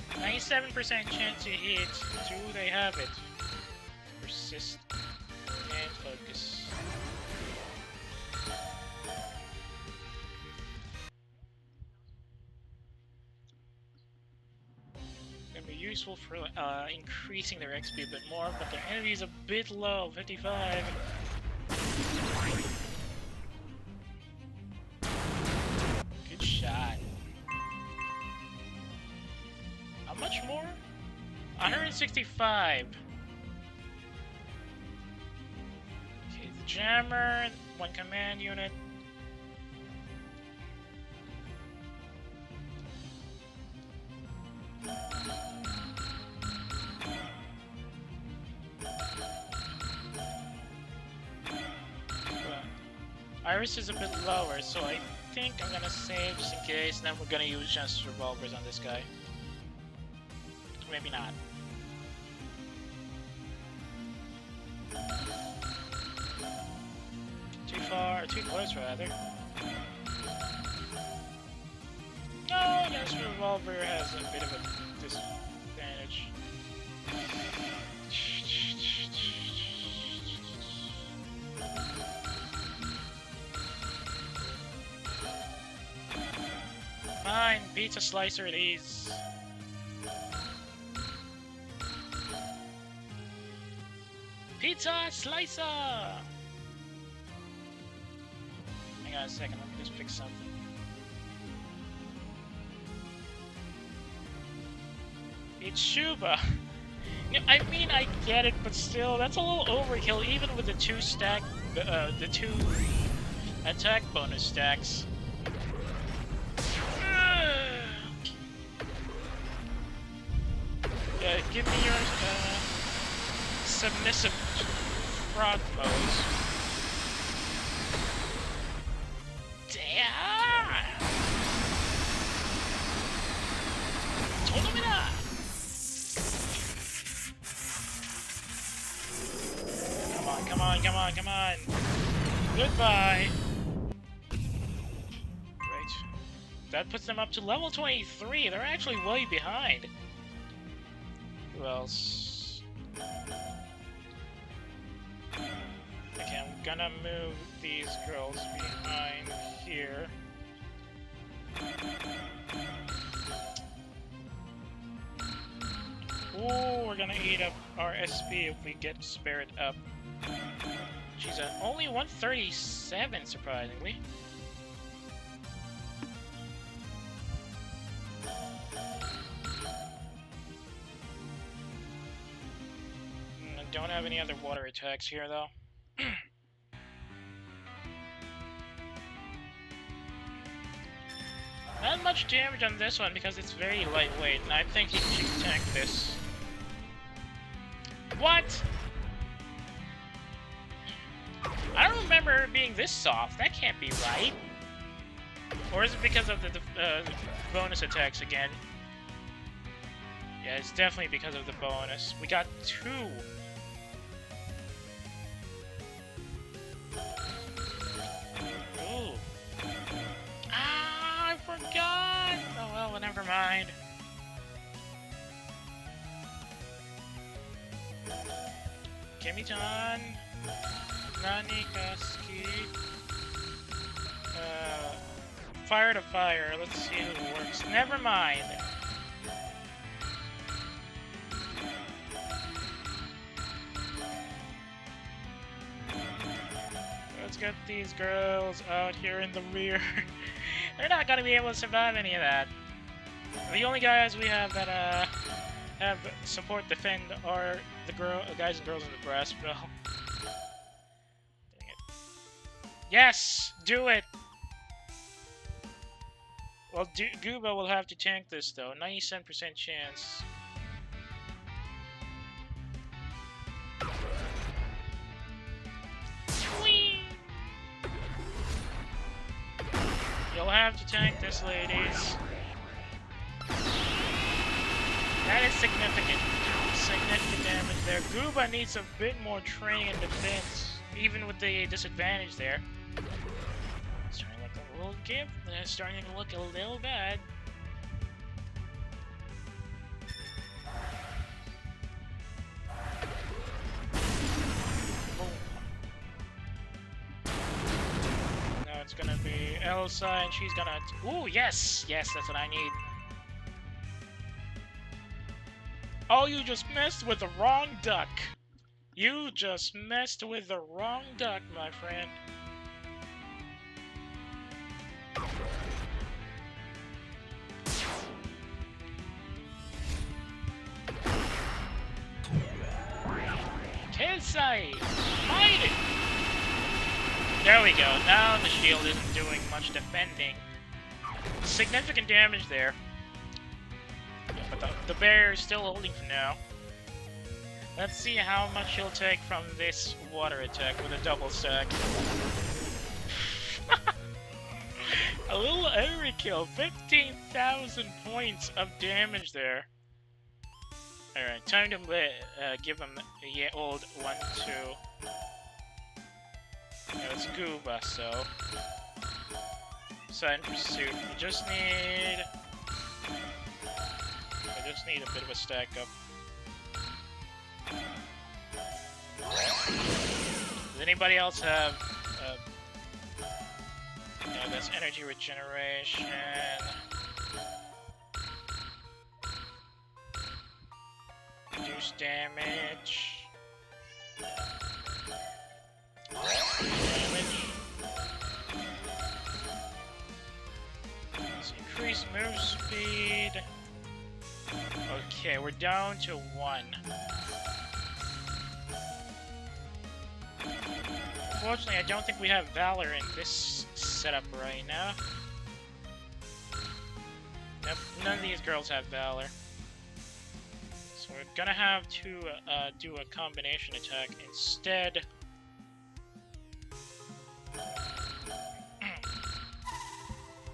Speaker 1: %97 chance to hit. Do they have it? Persist and focus. Gonna be useful for increasing their XP a bit more, but their energy is a bit low, 55. Good shot. How much more? 165. Okay, the jammer, 1 command unit. Iris is a bit lower, so I think I'm gonna save just in case, then we're gonna use just revolvers on this guy. Maybe not. too close, rather. No, I guess Revolver has a bit of a disadvantage. Fine, pizza slicer it is. Pizza slicer! Hang on a second, let me just fix something. It's Shuba! I mean, I get it, but still, that's a little overkill, even with the two attack bonus stacks. Give me your submissive frog pose. Damn! Tonomina! Come on, come on, come on, come on! Goodbye! Right. That puts them up to level 23. They're actually way behind. Who else? Okay, I'm gonna move these girls behind here. Ooh, we're gonna eat up our SP if we get Spirit up. She's at only 137, surprisingly. Don't have any other water attacks here, though. Not much damage on this one because it's very lightweight, and I think he can tank this. What? I don't remember it being this soft. That can't be right. Or is it because of the bonus attacks again? Yeah, it's definitely because of the bonus. We got 2. Ooh. Ah, I forgot! Oh well, never mind. Kemi-chan. Nani Kaski. Fire to fire. Let's see who works. Never mind. Let's get these girls out here in the rear. They're not gonna be able to survive any of that. The only guys we have that have support defend are the guys and girls in the brass bell. Dang it. Yes! Do it! Well, Gooba will have to tank this though. 97% chance. Whee! You'll have to tank this, ladies. That is significant. Significant damage there. Gooba needs a bit more training and defense, even with the disadvantage there. Starting to look a little gimp. Starting to look a little bad. Now it's gonna be Elsa, and she's gonna. Ooh, yes! Yes, that's what I need. Oh, you just messed with the wrong duck. You just messed with the wrong duck, my friend. Tensai! Fight it! There we go. Now the shield isn't doing much defending. Significant damage there. But the bear is still holding for now. Let's see how much he'll take from this water attack with a double stack. A little overkill. 15,000 points of damage there. Alright, time to give him a old 1-2. Let's That's Gooba, so... Side pursuit. I just need a bit of a stack up. Does anybody else have... yeah, that's energy regeneration. Reduce damage. Let's increase move speed. Okay, we're down to 1. Unfortunately, I don't think we have Valor in this setup right now. Nope, none of these girls have Valor. So we're gonna have to do a combination attack instead.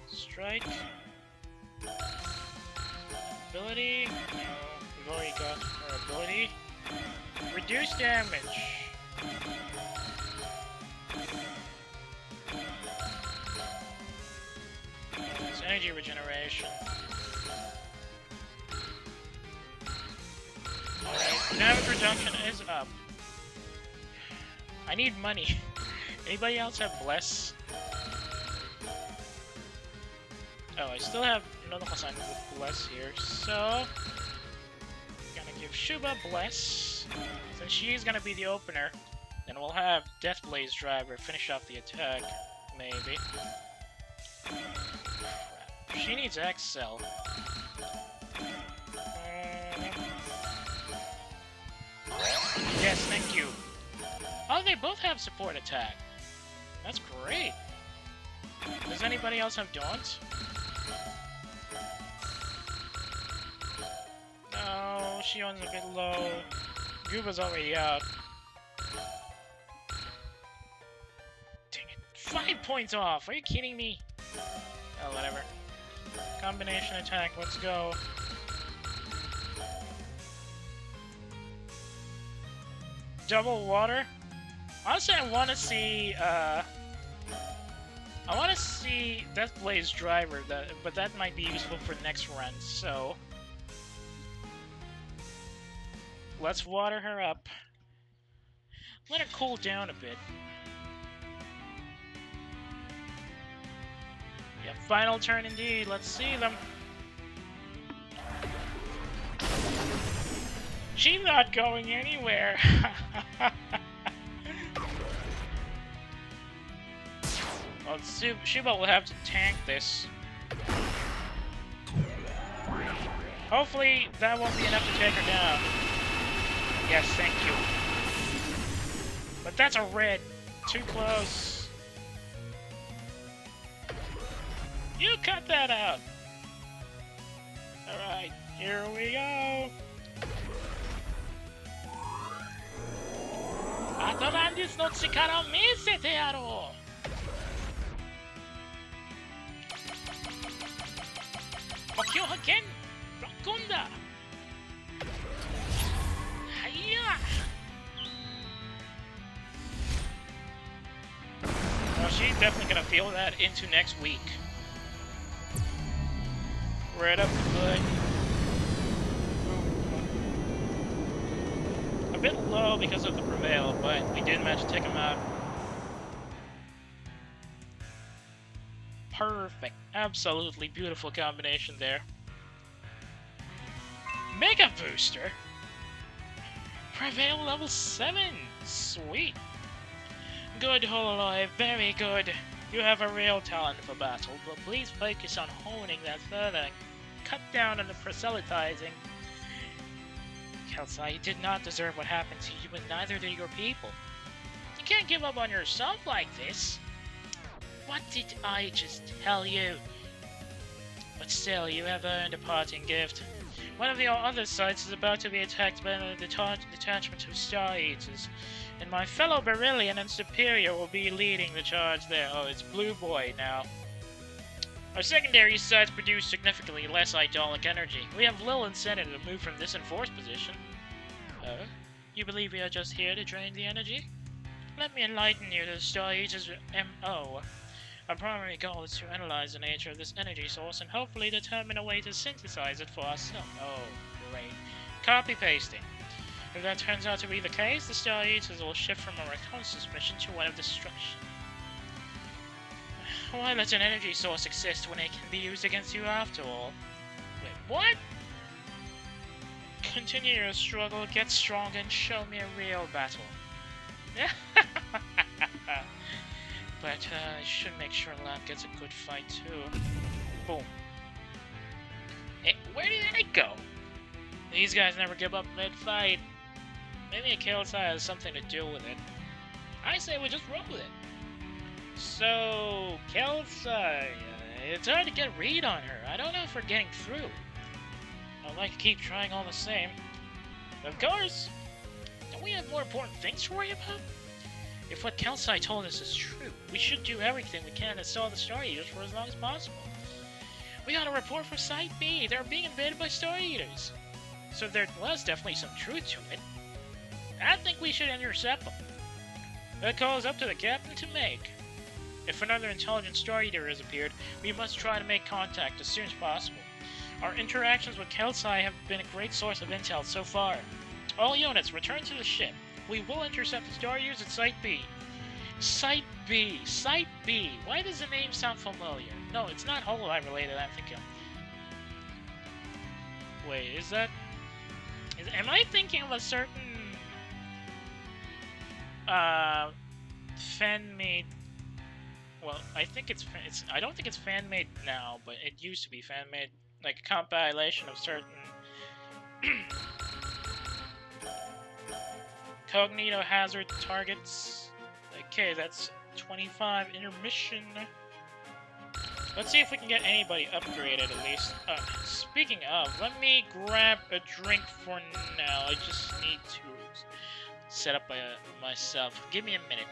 Speaker 1: Strike. Ability. No, we've already got our ability. Reduce damage. It's energy regeneration. Alright, damage reduction is up. I need money. Anybody else have Bless? Oh, I still have Nonoka-san with Bless here, so... gonna give Shuba Bless. Since she's gonna be the opener, then we'll have Deathblaze Driver finish off the attack, maybe. She needs Excel. Yes, thank you. Oh, they both have support attack. That's great. Does anybody else have Daunt? No, Shion's a bit low. Gooba's already out. Dang it. 5 points off! Are you kidding me? Oh, whatever. Combination attack, let's go. Double water? Honestly, I want to see, Deathblaze Driver, but that might be useful for next run, so... let's water her up. Let her cool down a bit. Yeah, final turn indeed. Let's see them. She's not going anywhere. Well, Shuba will have to tank this. Hopefully, that won't be enough to take her down. Yes, thank you. But that's a red. Too close. You cut that out. Alright, here we go. Atlantis no chikaraを見せてやろう。目標発見。ロックオンだ。Well, she's definitely gonna feel that into next week. Right up the butt. A bit low because of the prevail, but we did manage to take him out. Perfect. Absolutely beautiful combination there. Mega Booster? Prevail level 7! Sweet! Good, Holo, very good. You have a real talent for battle, but please focus on honing that further. Cut down on the proselytizing. Kelsa, you did not deserve what happened to you, and neither did your people. You can't give up on yourself like this. What did I just tell you? But still, you have earned a parting gift. One of your other sites is about to be attacked by a detachment of Star Eaters, and my fellow Beryllian and Superior will be leading the charge there. Oh, it's Blue Boy now. Our secondary sites produce significantly less idolic energy. We have little incentive to move from this enforced position. Oh? You believe we are just here to drain the energy? Let me enlighten you to the Star Eater's MO. Our primary goal is to analyze the nature of this energy source and hopefully determine a way to synthesize it for ourselves. Oh, great. Copy-pasting. If that turns out to be the case, the Star Eaters will shift from a reconnaissance mission to one of destruction. Why let an energy source exist when it can be used against you after all? Wait, what? Continue your struggle, get strong, and show me a real battle. But I should make sure Lab gets a good fight too. Boom. Hey, where did they go? These guys never give up mid-fight. Maybe Keyta has something to do with it. I say we just roll with it. So, Keyta, it's hard to get a read on her. I don't know if we're getting through. I'd like to keep trying all the same. Of course. Don't we have more important things to worry about? If what Keyta told us is true, we should do everything we can to stall the Star Eaters for as long as possible. We got a report for Site B. They're being invaded by Star Eaters. So there was definitely some truth to it. I think we should intercept them. That call is up to the captain to make. If another intelligent Star Eater has appeared, we must try to make contact as soon as possible. Our interactions with Keyta have been a great source of intel so far. All units, return to the ship. We will intercept the Star Eaters at Site B. Site B. Site B. Why does the name sound familiar? No, it's not Holo related, I'm thinking. Wait, is that... am I thinking of a certain... fan-made... Well, I think it's... I don't think it's fan-made now, but it used to be fan-made. Like a compilation of certain... Cognito hazard targets. Okay, that's 25 intermission. Let's see if we can get anybody upgraded at least. Speaking of, let me grab a drink for now. I just need to set up myself. Give me a minute.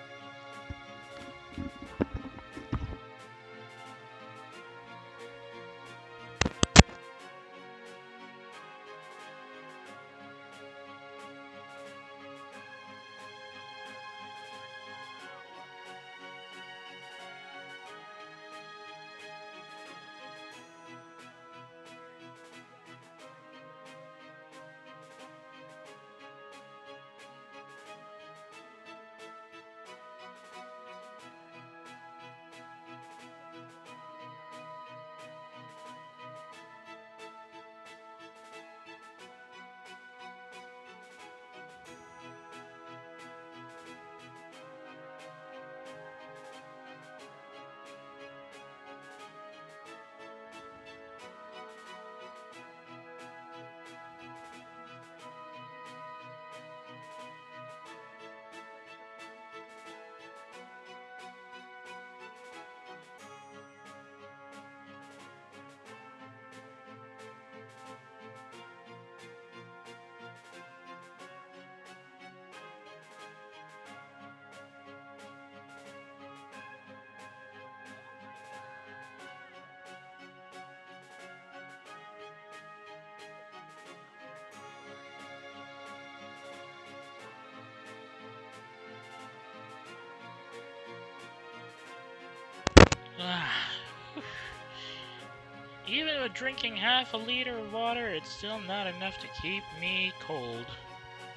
Speaker 1: Even with drinking half a liter of water, it's still not enough to keep me cold.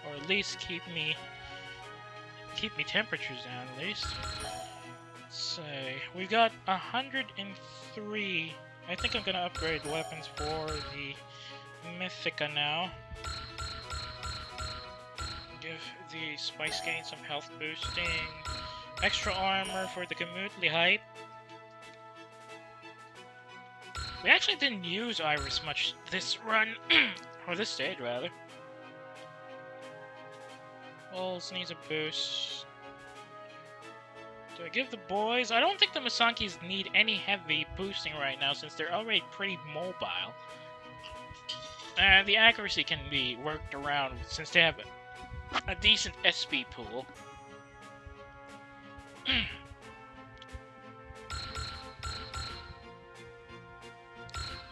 Speaker 1: Or at least keep me temperatures down at least. Let's say we got 103. I think I'm gonna upgrade the weapons for the Mythica now. Give the Spice Gain some health boosting. Extra armor for the Gamutli hype. We actually didn't use Iris much this run, or this stage rather. Walls needs a boost. Do I give the boys? I don't think the Masankis need any heavy boosting right now since they're already pretty mobile. And the accuracy can be worked around since they have a decent SP pool.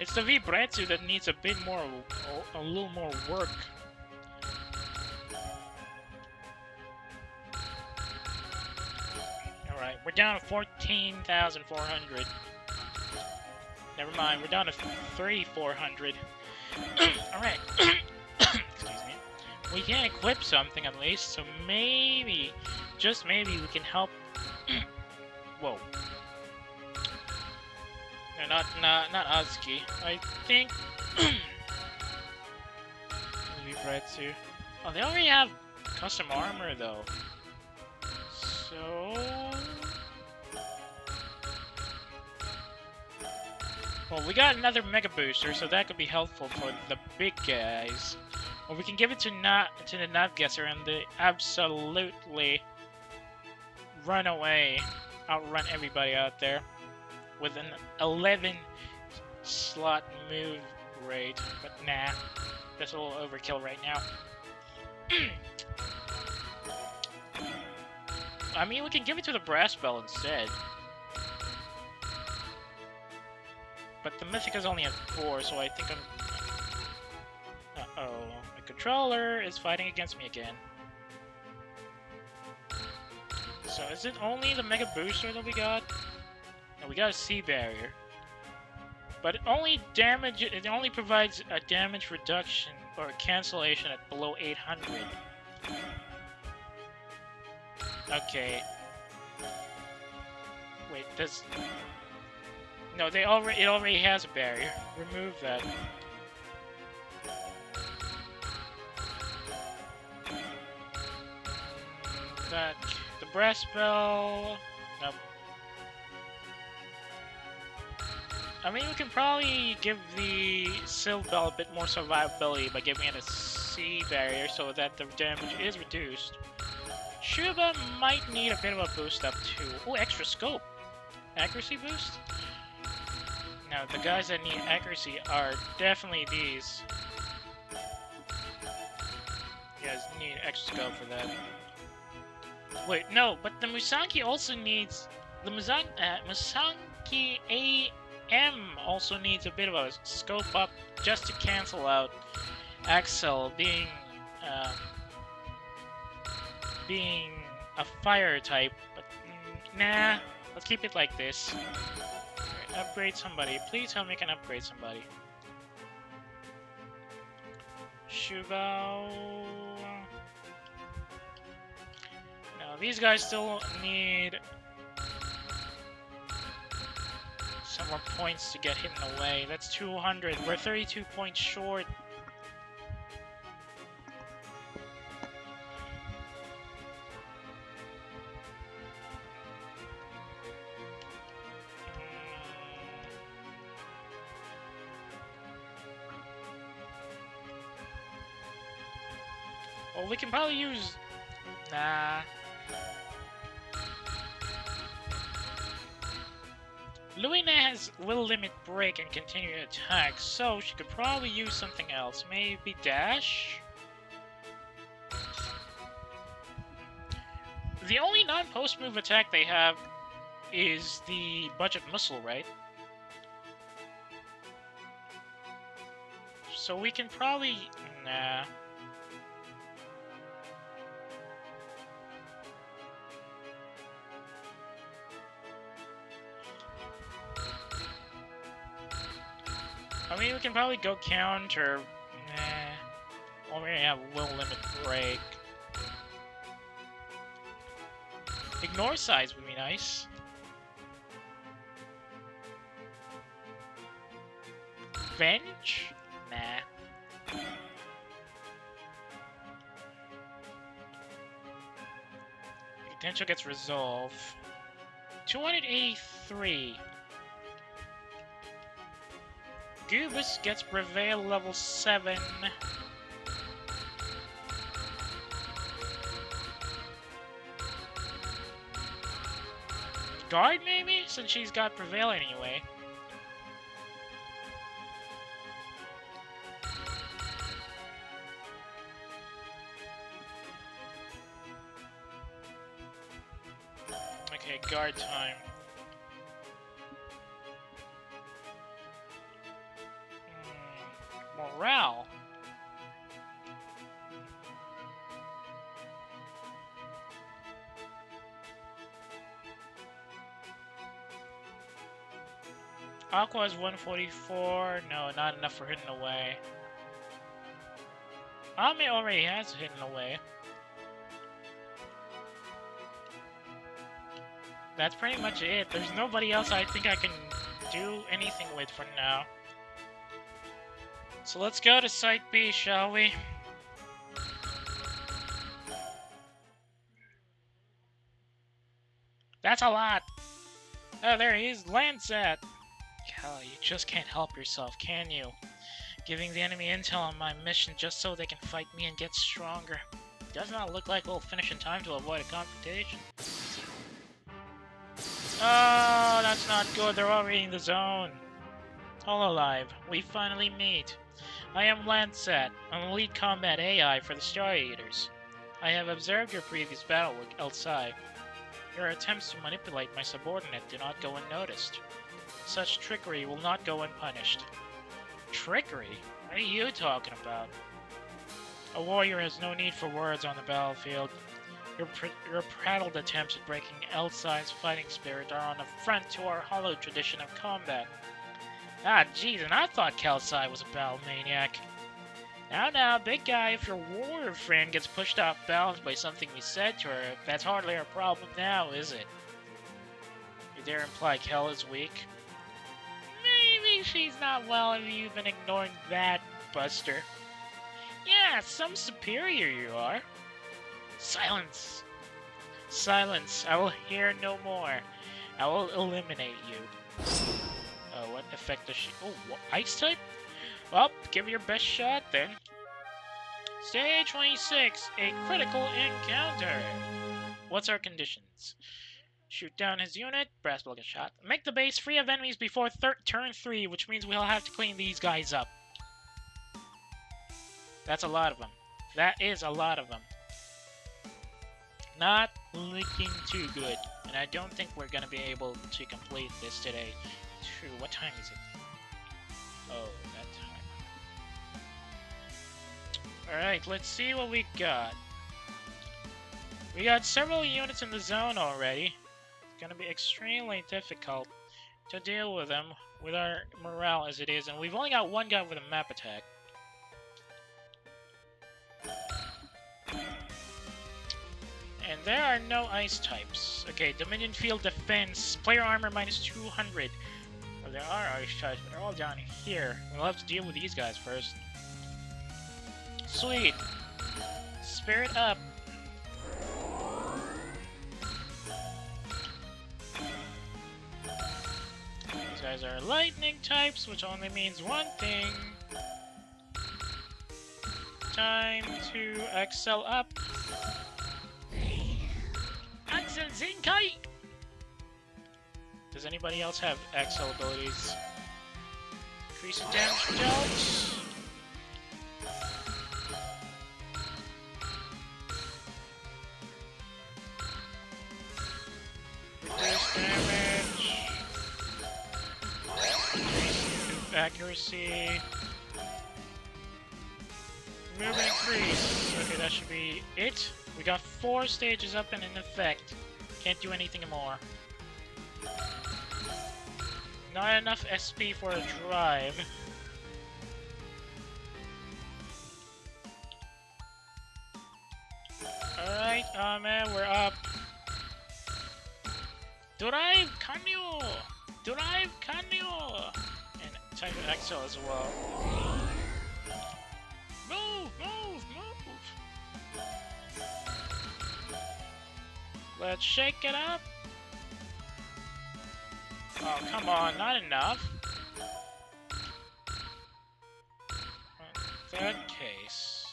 Speaker 1: It's the Vibretsu that needs a little more work. Alright, we're down to 14,400. Never mind, we're down to 3,400. Alright. Excuse me. We can equip something at least, so maybe, just maybe, we can help. Whoa. No, not Azuki. I think. Maybe Bretsu. Oh, they already have custom armor though. So. Well, we got another Mega Booster, so that could be helpful for the big guys. Or we can give it to the Navguesser and they absolutely run away, outrun everybody out there with an 11 slot move rate. But nah, that's a little overkill right now. I mean, we can give it to the Brass Bell instead. But the Mythic is only at 4, so I think I'm... Uh-oh. My controller is fighting against me again. So is it only the Mega Booster that we got? No, we got a Sea Barrier. But it only provides a damage reduction or cancellation at below 800. Okay. Wait, does... No, it already has a barrier. Remove that. The Brass Bell... Nope. I mean, we can probably give the Silver Bell a bit more survivability by giving it a Sea Barrier so that the damage is reduced. Shuba might need a bit of a boost up too. Oh, extra scope! Accuracy boost? Now, the guys that need accuracy are definitely these. You guys need extra scope for that. Wait, no, but the Musanki also needs... The Musanki AM also needs a bit of a scope up just to cancel out Axel being a fire type. But nah, let's keep it like this. Right, upgrade somebody. Please tell me I can upgrade somebody. Shubao. No, these guys still need some more points to get hidden away. That's 200. We're 32 points short. Well, we can probably use... Nah. Luina has Will Limit Break and Continue Attack, so she could probably use something else. Maybe Dash? The only non-post move attack they have is the Budget Missile, right? So we can probably... Nah. I mean, we can probably go counter. Nah. Already have Will Limit Break. Ignore Size would be nice. Venge? Nah. Potential gets resolved. 283. Goobus gets Prevail level 7. Guard maybe? Since she's got Prevail anyway. Okay, guard time. Morale. Aqua is 144. No, not enough for hidden away. Ame already has hidden away. That's pretty much it. There's nobody else I think I can do anything with for now. So let's go to Site B, shall we? That's a lot! Oh, there he is, Lancet! Hell, you just can't help yourself, can you? Giving the enemy intel on my mission just so they can fight me and get stronger. Does not look like we'll finish in time to avoid a confrontation. Oh, that's not good. They're all reading the zone. Hololive, we finally meet. I am Lancet, an elite combat AI for the Star Eaters. I have observed your previous battle with Elsai. Your attempts to manipulate my subordinate do not go unnoticed. Such trickery will not go unpunished. Trickery? What are you talking about? A warrior has no need for words on the battlefield. Your prattled attempts at breaking Elsai's fighting spirit are an affront to our Holo tradition of combat. Ah, jeez, and I thought Elsai was a battle maniac. Now, big guy, if your warrior friend gets pushed off balance by something we said to her, that's hardly our problem now, is it? You dare imply Kel is weak? Maybe she's not well and you've been ignoring that, Buster. Yeah, some superior you are. Silence! Silence! I will hear no more. I will eliminate you. What effect does she... Oh, what, ice type? Well, give it your best shot then. Stage 26, a critical encounter. What's our conditions? Shoot down his unit, brass will get shot. Make the base free of enemies before turn 3, which means we'll have to clean these guys up. That's a lot of them. That is a lot of them. Not looking too good. And I don't think we're gonna be able to complete this today. True, what time is it? Oh, that time. Alright, let's see what we got. We got several units in the zone already. It's gonna be extremely difficult to deal with them with our morale as it is, and we've only got one guy with a map attack. And there are no ice types. Okay, Dominion Field Defense, player armor minus 200. Well, there are ice types, but they're all down here. We'll have to deal with these guys first. Sweet. Spirit up. These guys are lightning types, which only means one thing. Time to excel up. Axel Zinkai! Does anybody else have Axel abilities? Increase the damage dealt. Reduce damage. Increase accuracy. Movement increase. Okay, that should be it. We got 4 stages up and in effect. Can't do anything more. Not enough SP for a drive. Alright, man, we're up. Drive Kanyo! Drive Kanyo! And time to excel as well. Move! Move! Move! Let's shake it up. Oh, come on, not enough. In that case...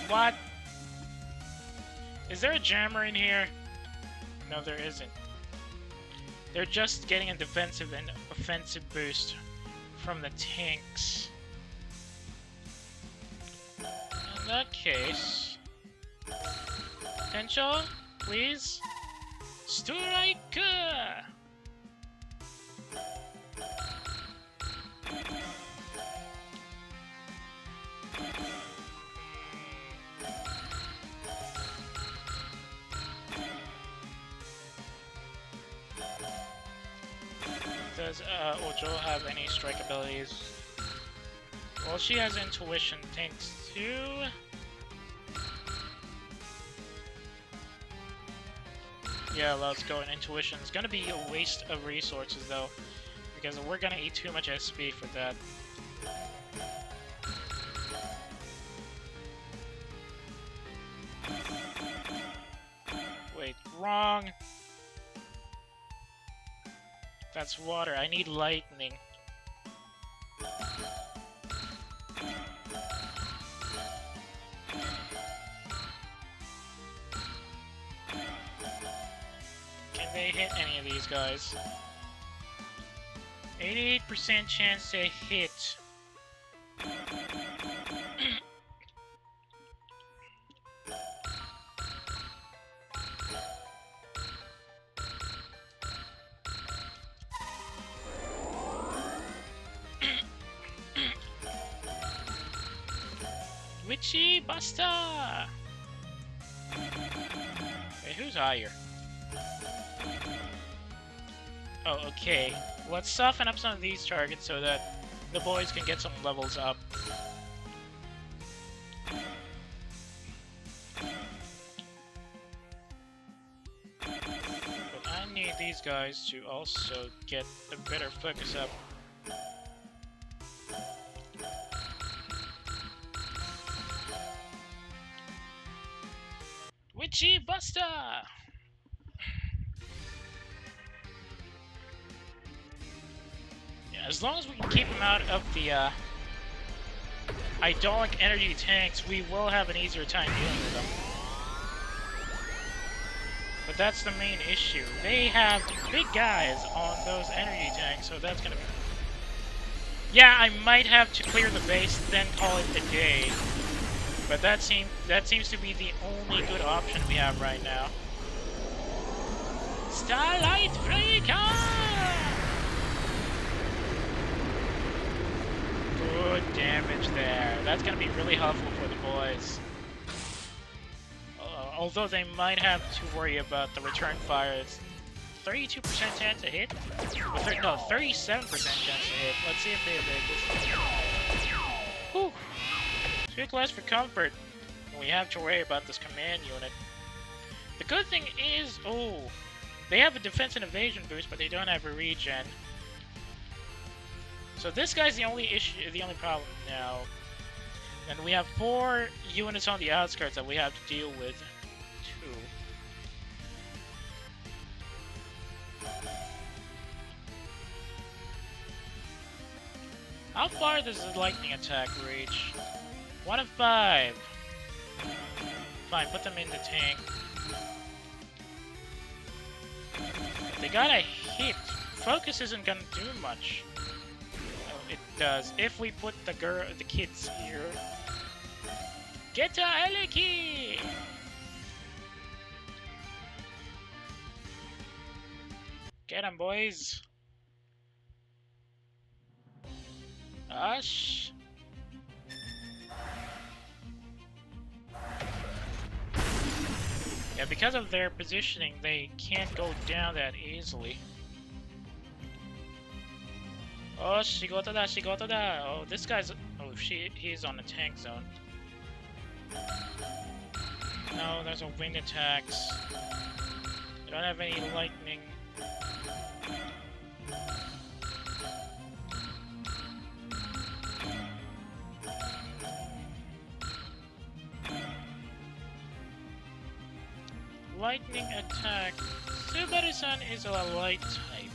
Speaker 1: What? Is there a jammer in here? No, there isn't. They're just getting a defensive and offensive boost from the tanks. In that case... Tencho, please? Strike! Does Ojo have any strike abilities? Well, she has intuition, thanks to... Yeah, let's go in intuition. It's gonna be a waste of resources, though, because we're gonna eat too much SP for that. Wait, wrong! That's water. I need lightning. Can they hit any of these guys? 88% chance to hit. Witchy Buster! Wait, who's higher? Oh, okay. Let's soften up some of these targets so that the boys can get some levels up. But I need these guys to also get a better focus up. Witchy Buster! Yeah, as long as we can keep him out of the idolic energy tanks, we will have an easier time dealing with them. But that's the main issue. They have big guys on those energy tanks, so that's gonna be... Yeah, I might have to clear the base, then call it a day. But that seems to be the only good option we have right now. Starlight Freaker! Good damage there. That's gonna be really helpful for the boys. Although they might have to worry about the return fire. It's 32% chance to hit? No, 37% chance to hit. Let's see if they evade this. Whew. Too close for comfort. We have to worry about this command unit. The good thing is, they have a defense and evasion boost, but they don't have a regen. So this guy's the only problem now. And we have 4 units on the outskirts that we have to deal with, too. How far does the lightning attack reach? 1 of 5. Fine, put them in the tank. They gotta hit. Focus isn't gonna do much. Oh, it does. If we put the kids here. Get a Eliki! Get 'em, boys. Ush. Yeah, because of their positioning, they can't go down that easily. Oh, shigoto da, shigoto da. Oh, this guy's... Oh, he's on the tank zone. No, there's a wind attacks. I don't have any lightning. Lightning attack. Subaru-san is a light type.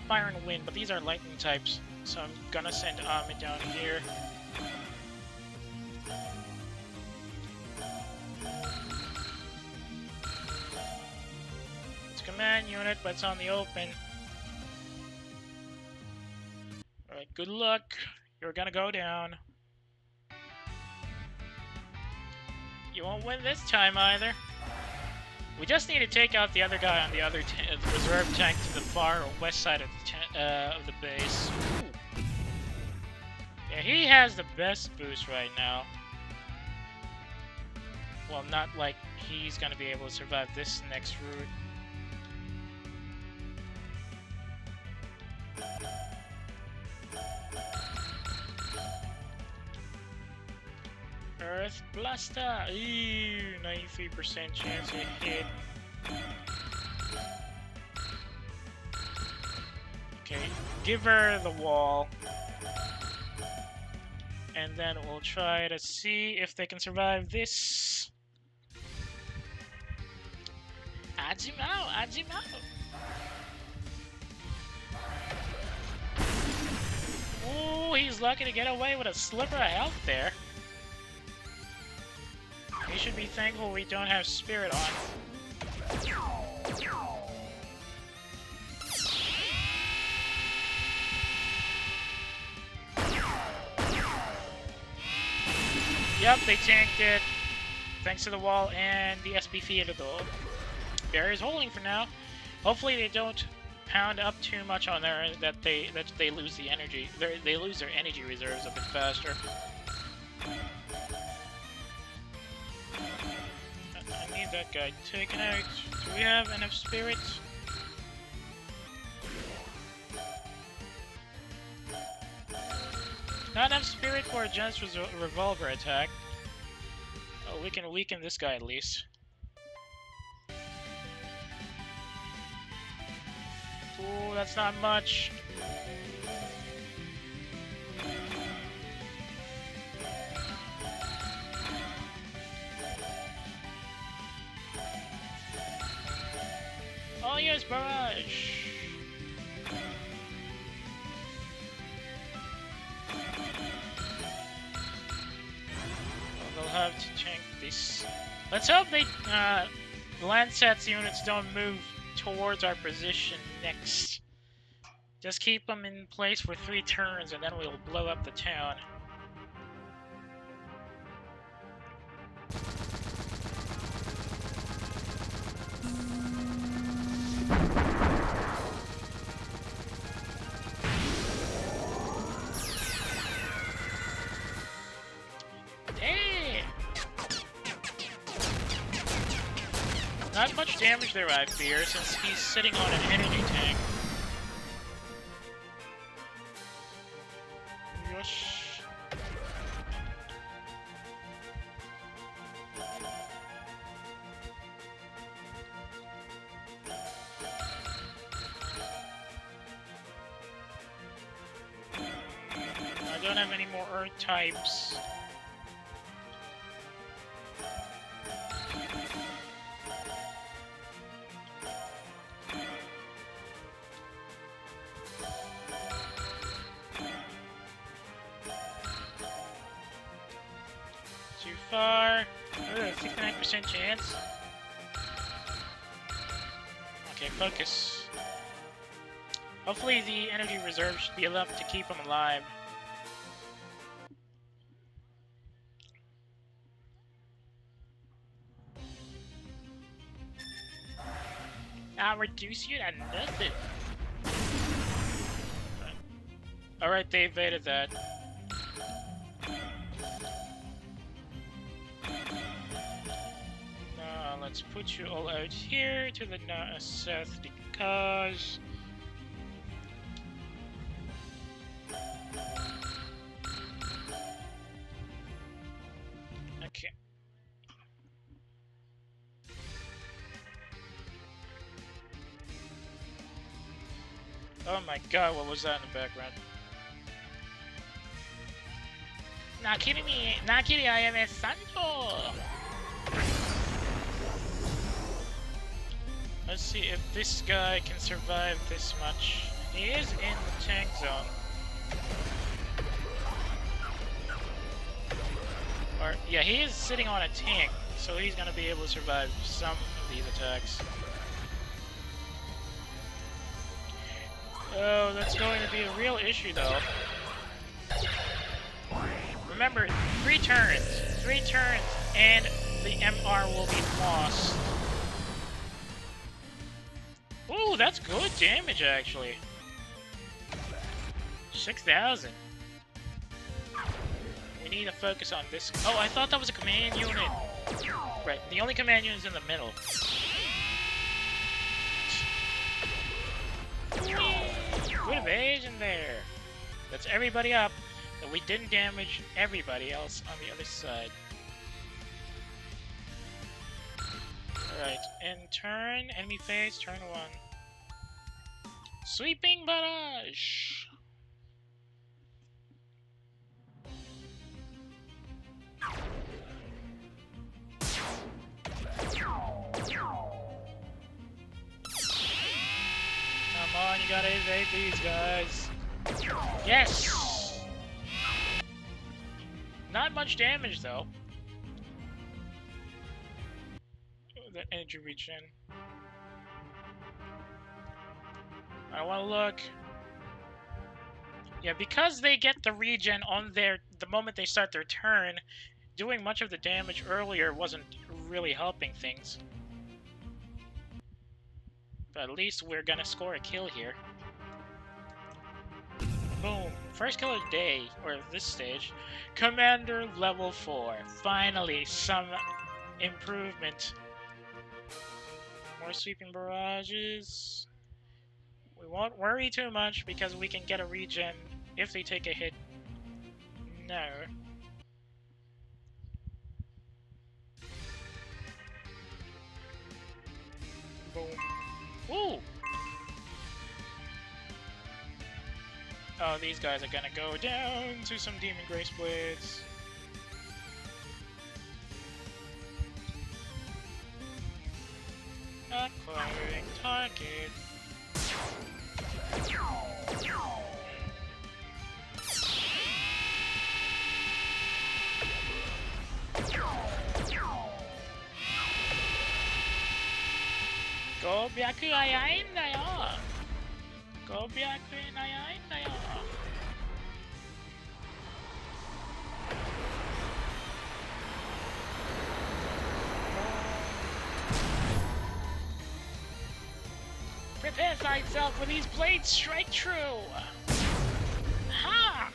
Speaker 1: Fire and wind, but these are lightning types, so I'm gonna send Amit down here. Command unit, but it's on the open. Alright, good luck. You're gonna go down. You won't win this time either. We just need to take out the other guy on the other the reserve tank to the far west side of the base. Ooh. Yeah, he has the best boost right now. Well, not like he's gonna be able to survive this next route. Earth Blaster! Ew, 93% chance to hit. Okay, give her the wall. And then we'll try to see if they can survive this. Ajimao! Ajimao! Ooh, he's lucky to get away with a sliver of health there. We should be thankful we don't have Spirit on. Yep, they tanked it. Thanks to the wall and the SP theater though. Barrier's holding for now. Hopefully they don't pound up too much on there that they lose the energy. They lose their energy reserves a bit faster. I need that guy taken out. Do we have enough spirits? Not enough spirit for a Genesis revolver attack. Oh, we can weaken this guy at least. Ooh, that's not much. Oh yes, barrage! They'll have to tank this. Let's hope they, Landsat's units don't move towards our position next. Just keep them in place for 3 turns and then we'll blow up the town. Not much damage there, I fear, since he's sitting on an energy tank. Yosh. I don't have any more Earth types. Too far. 69% chance. Okay, focus. Hopefully the energy reserve should be enough to keep him alive. I'll reduce you to nothing. Alright, they evaded that. Let's put you all out here to the south because... Okay. Oh my god, what was that in the background? Nakiri I am a Santo! Let's see if this guy can survive this much. He is in the tank zone. Or, yeah, he is sitting on a tank, so he's gonna be able to survive some of these attacks. Oh, that's going to be a real issue though. Remember, 3 turns, and the MR will be lost. that's good damage, actually. 6,000. We need to focus on this. Oh, I thought that was a command unit. Right, the only command unit is in the middle. Good evasion there. That's everybody up. But we didn't damage everybody else on the other side. Alright, and turn, enemy phase, turn 1. Sweeping barrage! Come on, you gotta evade these guys. Yes! Not much damage, though. That energy regen. I don't want to look. Yeah, because they get the regen on the moment they start their turn, doing much of the damage earlier wasn't really helping things. But at least we're gonna score a kill here. Boom. First kill of the day, or this stage. Commander level 4. Finally, some improvement. More sweeping barrages. We won't worry too much because we can get a regen if they take a hit. No. Boom. Ooh! Oh, these guys are gonna go down to some Demon Grace Blades. Acquiring target. Go back to Iんだよ. Go back to Iんだよ. Prepare thyself for these blades strike true! Ha!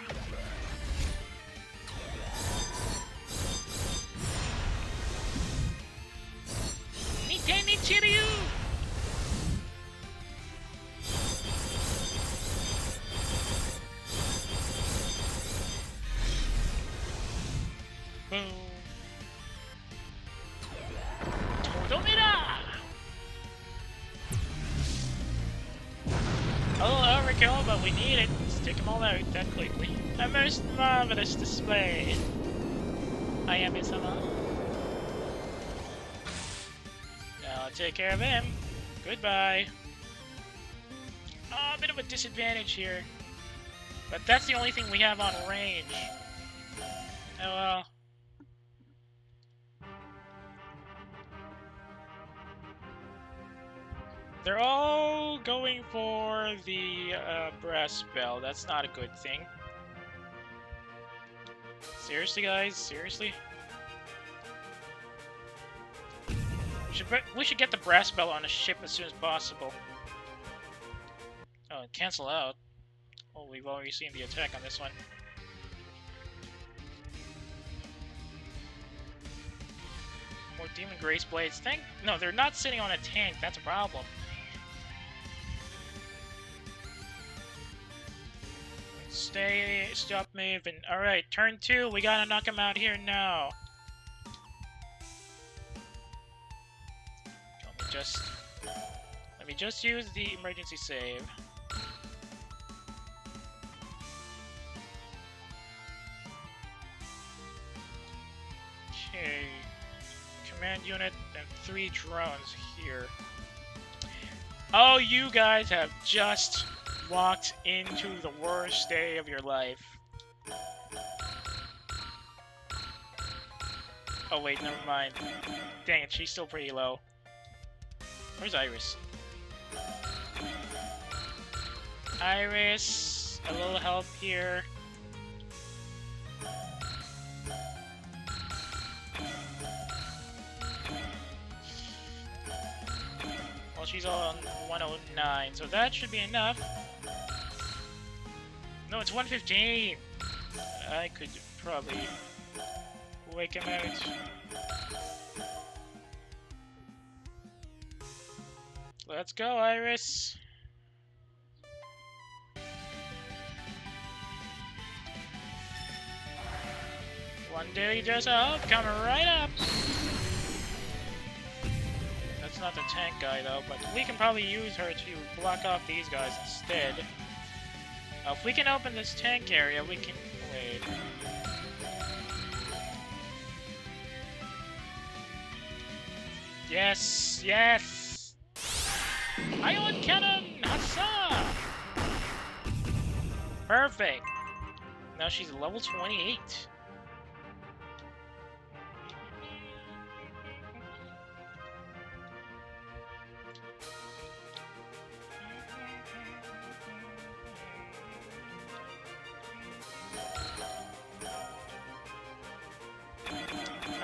Speaker 1: Nite ni Chiryu! Boom! Todomera! A little overkill, but we need it. Stick them all out that quickly. A most marvelous display. I am Isama. Now I'll take care of him. Goodbye. Oh, a bit of a disadvantage here. But that's the only thing we have on range. Oh well. They're all going for the brass bell. That's not a good thing. Seriously, guys? Seriously? We should get the brass bell on a ship as soon as possible. Oh, cancel out. Oh, we've already seen the attack on this one. More Demon Grace Blades. No, they're not sitting on a tank. That's a problem. Stop moving. Alright, turn 2. We gotta knock him out here now. Let me just use the emergency save. Okay. Command unit and 3 drones here. Oh, you guys have just walked into the worst day of your life. Oh wait, never mind. Dang it, she's still pretty low. Where's Iris? Iris, a little help here. Well, she's on 109, so that should be enough. No, it's 115! I could probably wake him out. Let's go, Iris! One day just up, coming right up! That's not the tank guy though, but we can probably use her to block off these guys instead. If we can open this tank area, we can... wait. Yes! Yes! Ion Cannon! Huzzah! Perfect! Now she's level 28.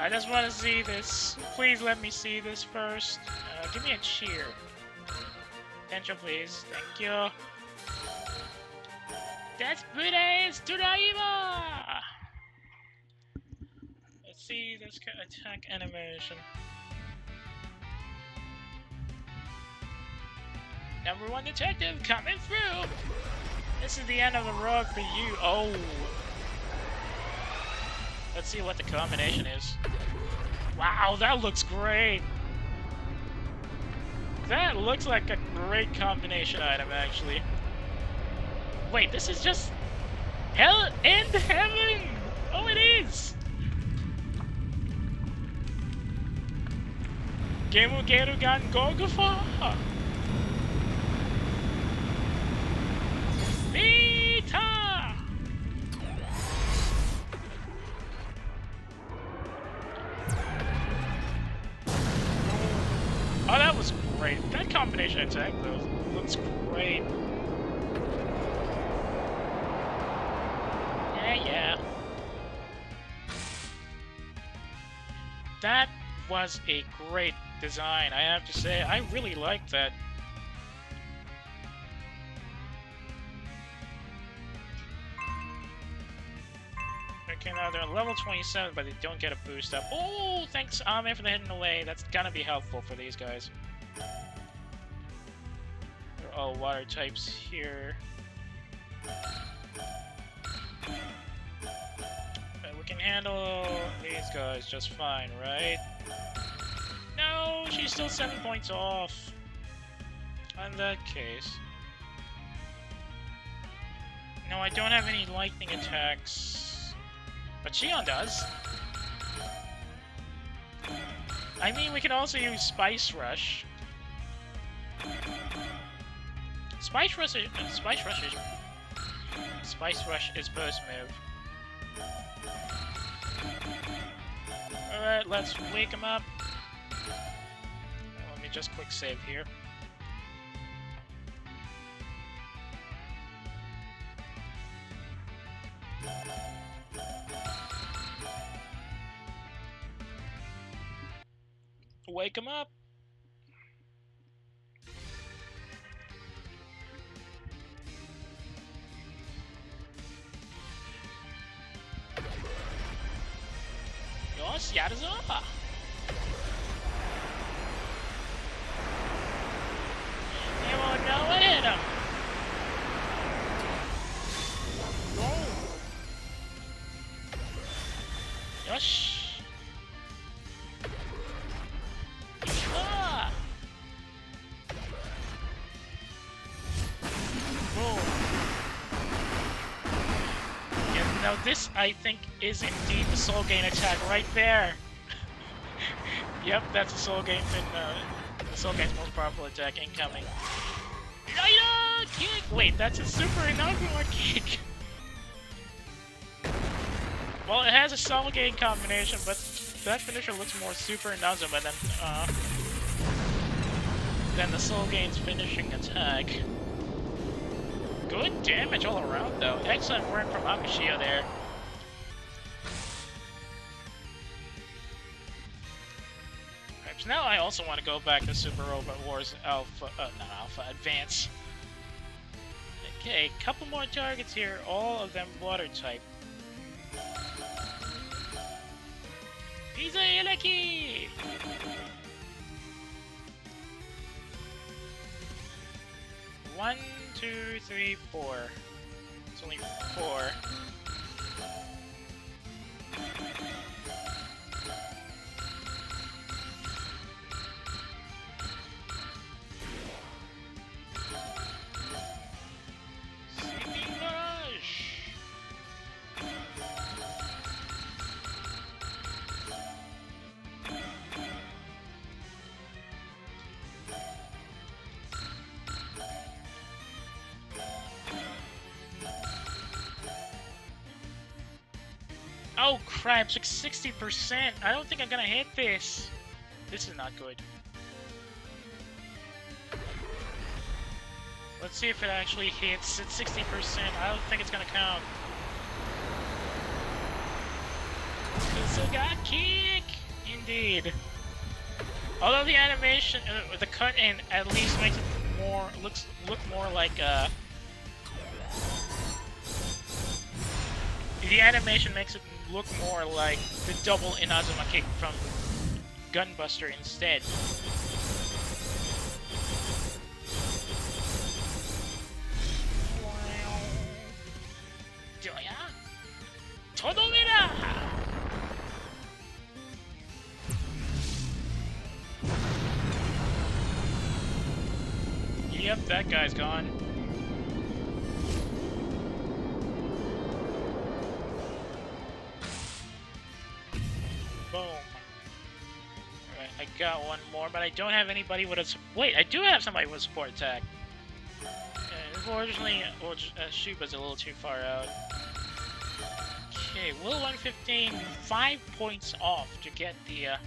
Speaker 1: I just want to see this. Please let me see this first. Give me a cheer. Attention, please. Thank you. Desperates to the evil! Let's see this attack animation. Number 1 detective coming through! This is the end of the road for you. Oh! Let's see what the combination is. Wow, that looks great! That looks like a great combination item, actually. Wait, this is just... Hell and Heaven! Oh, it is! Gemu Gerugan Gogufa! Keyta! Oh, that was great. That combination attack, though, looks great. Yeah. That was a great design, I have to say. I really liked that. Okay, now they're level 27, but they don't get a boost up. Oh, thanks, Ame, for the hidden away. That's gonna be helpful for these guys. They're all water types here. But we can handle these guys just fine, right? No, she's still 7 points off. In that case. No, I don't have any lightning attacks. But Shion does. I mean, we can also use Spice Rush. Spice Rush is post move. Alright, let's wake him up. Let me just quick save here. Wake him up. Yosh, yarazu! They won't know what hit him. Yosh. Now this, I think, is indeed the Soul Gain attack right there. Yep, that's the Soul Gain the Soul Gain's most powerful attack incoming. Kick! Wait, that's a super inaugural kick. Well, it has a Soul Gain combination, but that finisher looks more super Inazuma than the Soul Gain's finishing attack. Good damage all around, though. Excellent work from Hakushio there. Perhaps now I also want to go back to Super Robot Wars Alpha, not Alpha, Advance. Okay, couple more targets here, all of them water type. Pizza lucky! One, two, three, four. It's only 4. Oh crap, it's like 60%. I don't think I'm gonna hit this. This is not good. Let's see if it actually hits. It's 60%. I don't think it's gonna count. Got kick! Indeed. Although the animation, the cut in at least makes it more, look more like the animation makes it look more like the double Inazuma kick from Gunbuster instead. Yep, that guy's gone. Boom. Alright, I got one more, but I don't have anybody with a... Wait, I do have somebody with a support attack. Unfortunately, Shuba's a little too far out. Okay, Will 115, 5 points off to get the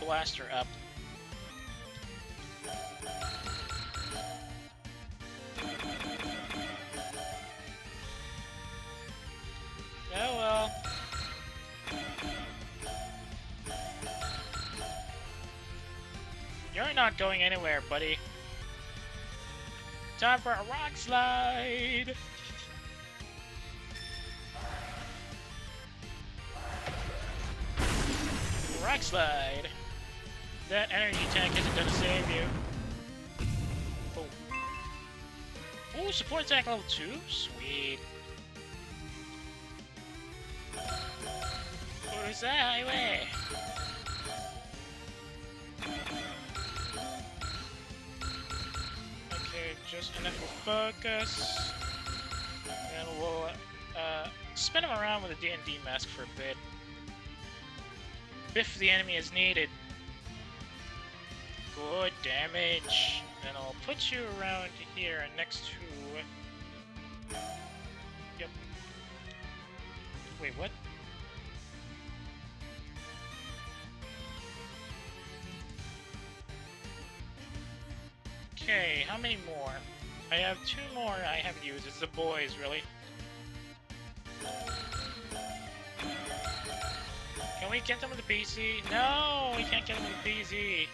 Speaker 1: blaster up. Oh well. You're not going anywhere, buddy. Time for a rock slide! Rock slide! That energy tank isn't gonna save you. Oh. Ooh, support attack level 2? Sweet. Where's that highway? Okay, just enough for focus. And we'll spin him around with a D&D mask for a bit. Biff the enemy is needed. Good damage. Then I'll put you around here next to... Yep. Wait, what? Okay, how many more? I have 2 more I haven't used. It's the boys, really. Can we get them with the PC? No, we can't get them with the PC.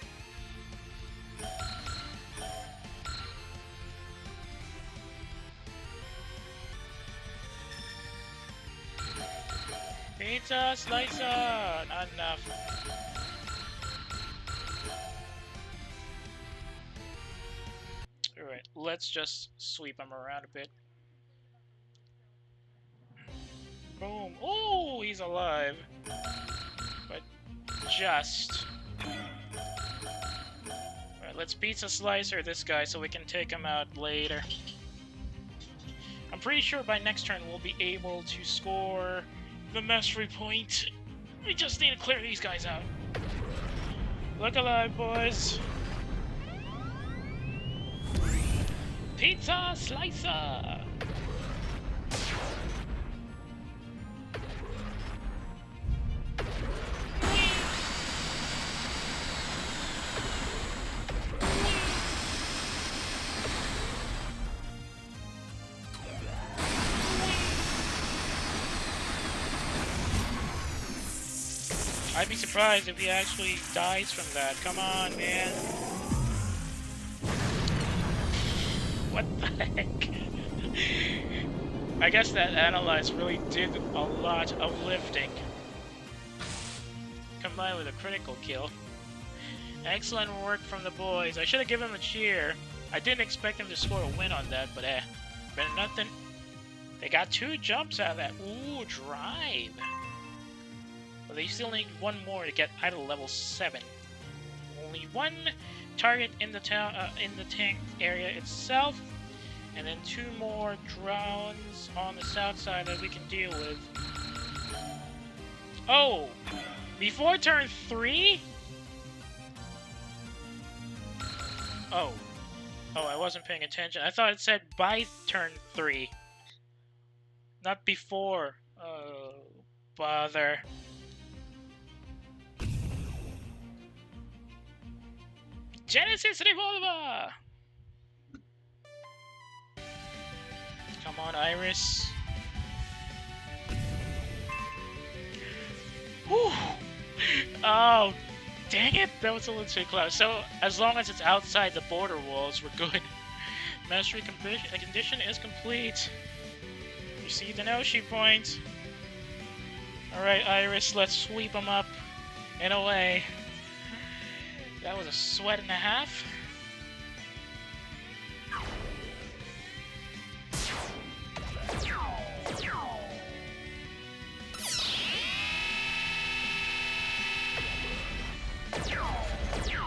Speaker 1: Pizza slicer! Not enough. Alright, let's just sweep him around a bit. Boom. Oh, he's alive. But just. Alright, let's pizza slicer this guy so we can take him out later. I'm pretty sure by next turn we'll be able to score the mastery point. We just need to clear these guys out. Look alive, boys. Pizza slicer! I'd be surprised if he actually dies from that. Come on, man. What the heck? I guess that analyze really did a lot of lifting. Combined with a critical kill. Excellent work from the boys. I should have given them a cheer. I didn't expect them to score a win on that, but better nothing. They got 2 jumps out of that. Ooh, drive. But they still need 1 more to get idle level 7. Only 1 target in the tank area itself, and then 2 more drones on the south side that we can deal with. Oh, before turn 3? Oh, I wasn't paying attention. I thought it said by turn 3, not before. Oh, bother. Genesis Revolver! Come on, Iris. Whew. Oh, dang it, that was a little too close. So, as long as it's outside the border walls, we're good. Mastery condition is complete. Receive the Noshi point. Alright, Iris, let's sweep them up and away. That was a sweat and a half.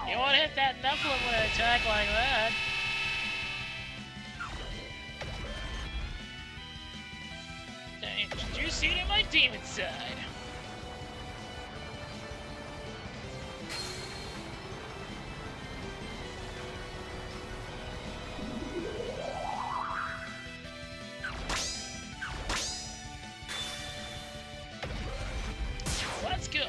Speaker 1: You won't hit that Nephilim with an attack like that. Did you see it in my demon side? Let's go.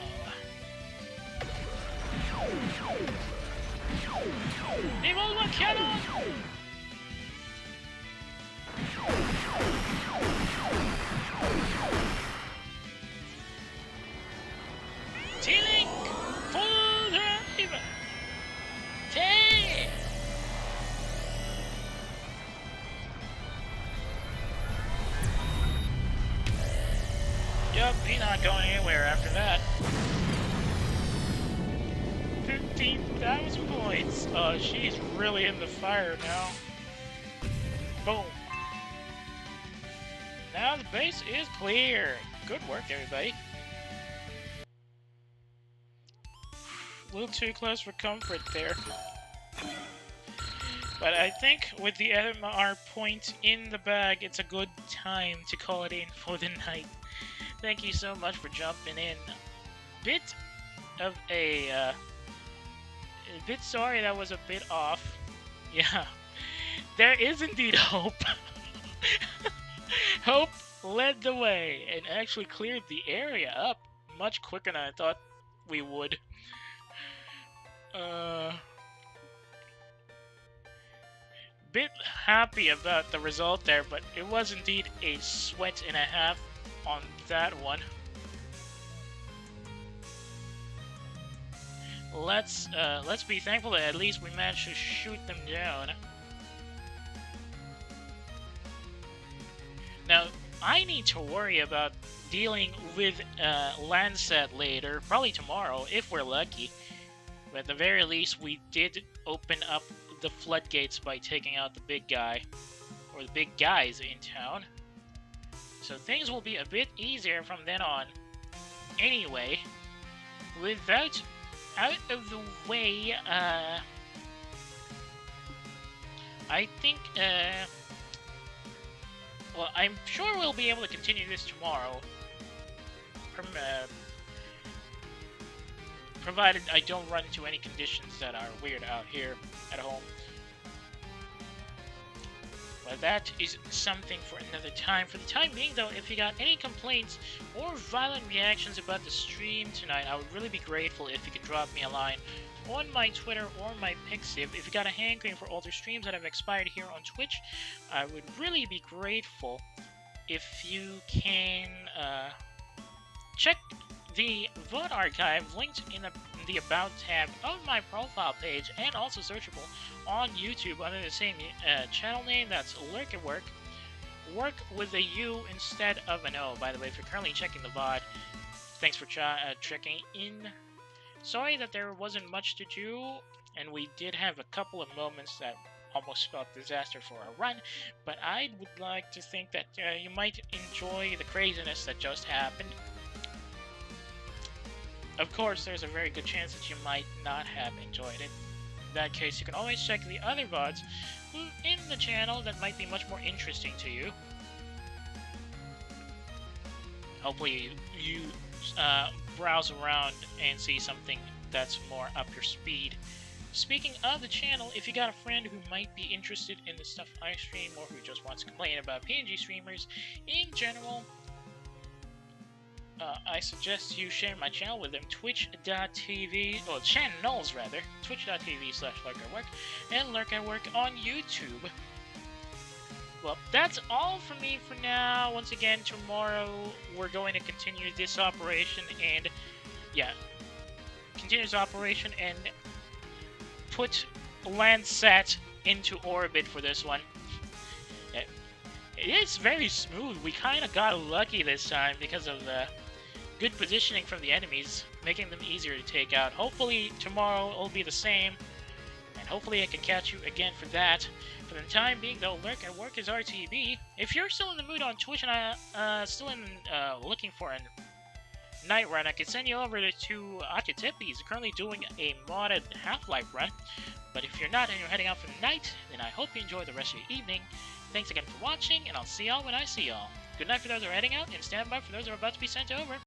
Speaker 1: Revolver cannon! T-Link! Full drive! Take! Yup, he's not going anywhere after that. 15,000 points. She's really in the fire now. Boom. Now the base is clear. Good work, everybody. A little too close for comfort there. But I think with the MR point in the bag, it's a good time to call it in for the night. Thank you so much for jumping in. Bit sorry that was a bit off. Yeah, there is indeed hope. Hope led the way and actually cleared the area up much quicker than I thought we would. Bit happy about the result there, but it was indeed a sweat and a half on that one. Let's be thankful that at least we managed to shoot them down. Now, I need to worry about dealing with Lancet later, probably tomorrow, if we're lucky. But at the very least, we did open up the floodgates by taking out the big guy, or the big guys in town. So things will be a bit easier from then on. Anyway, with that out of the way, I think, well, I'm sure we'll be able to continue this tomorrow. Provided I don't run into any conditions that are weird out here at home. But that is something for another time. For the time being, though, if you got any complaints or violent reactions about the stream tonight, I would really be grateful if you could drop me a line on my Twitter or my Pixiv. If you got a hankering for older streams that have expired here on Twitch, I would really be grateful if you can check the VOD archive linked in the About tab of my profile page, and also searchable on YouTube under the same channel name. That's Lurk at Work. Work with a U instead of an O, by the way, if you're currently checking the VOD. Thanks for checking in. Sorry that there wasn't much to do, and we did have a couple of moments that almost spelled disaster for our run, but I would like to think that you might enjoy the craziness that just happened. Of course, there's a very good chance that you might not have enjoyed it. In that case, you can always check the other VODs in the channel that might be much more interesting to you. Hopefully you browse around and see something that's more up your speed. Speaking of the channel, if you got a friend who might be interested in the stuff I stream, or who just wants to complain about PNG streamers in general, I suggest you share my channel with them. Twitch.tv, or channels rather, twitch.tv/lurkatwork, and Lurk at Work on YouTube. Well, that's all from me for now. Once again, tomorrow we're going to continue this operation and, yeah, continue this operation and put Landsat into orbit for this one. It is very smooth. We kind of got lucky this time because of the good positioning from the enemies, making them easier to take out. Hopefully tomorrow will be the same, and hopefully I can catch you again for that. For the time being, though, Lurk at Work is RTB. If you're still in the mood on Twitch and still in looking for a night run, I could send you over to Akatepe. He's currently doing a modded Half-Life run. But if you're not and you're heading out for the night, then I hope you enjoy the rest of your evening. Thanks again for watching, and I'll see y'all when I see y'all. Good night for those who are heading out, and stand by for those who are about to be sent over.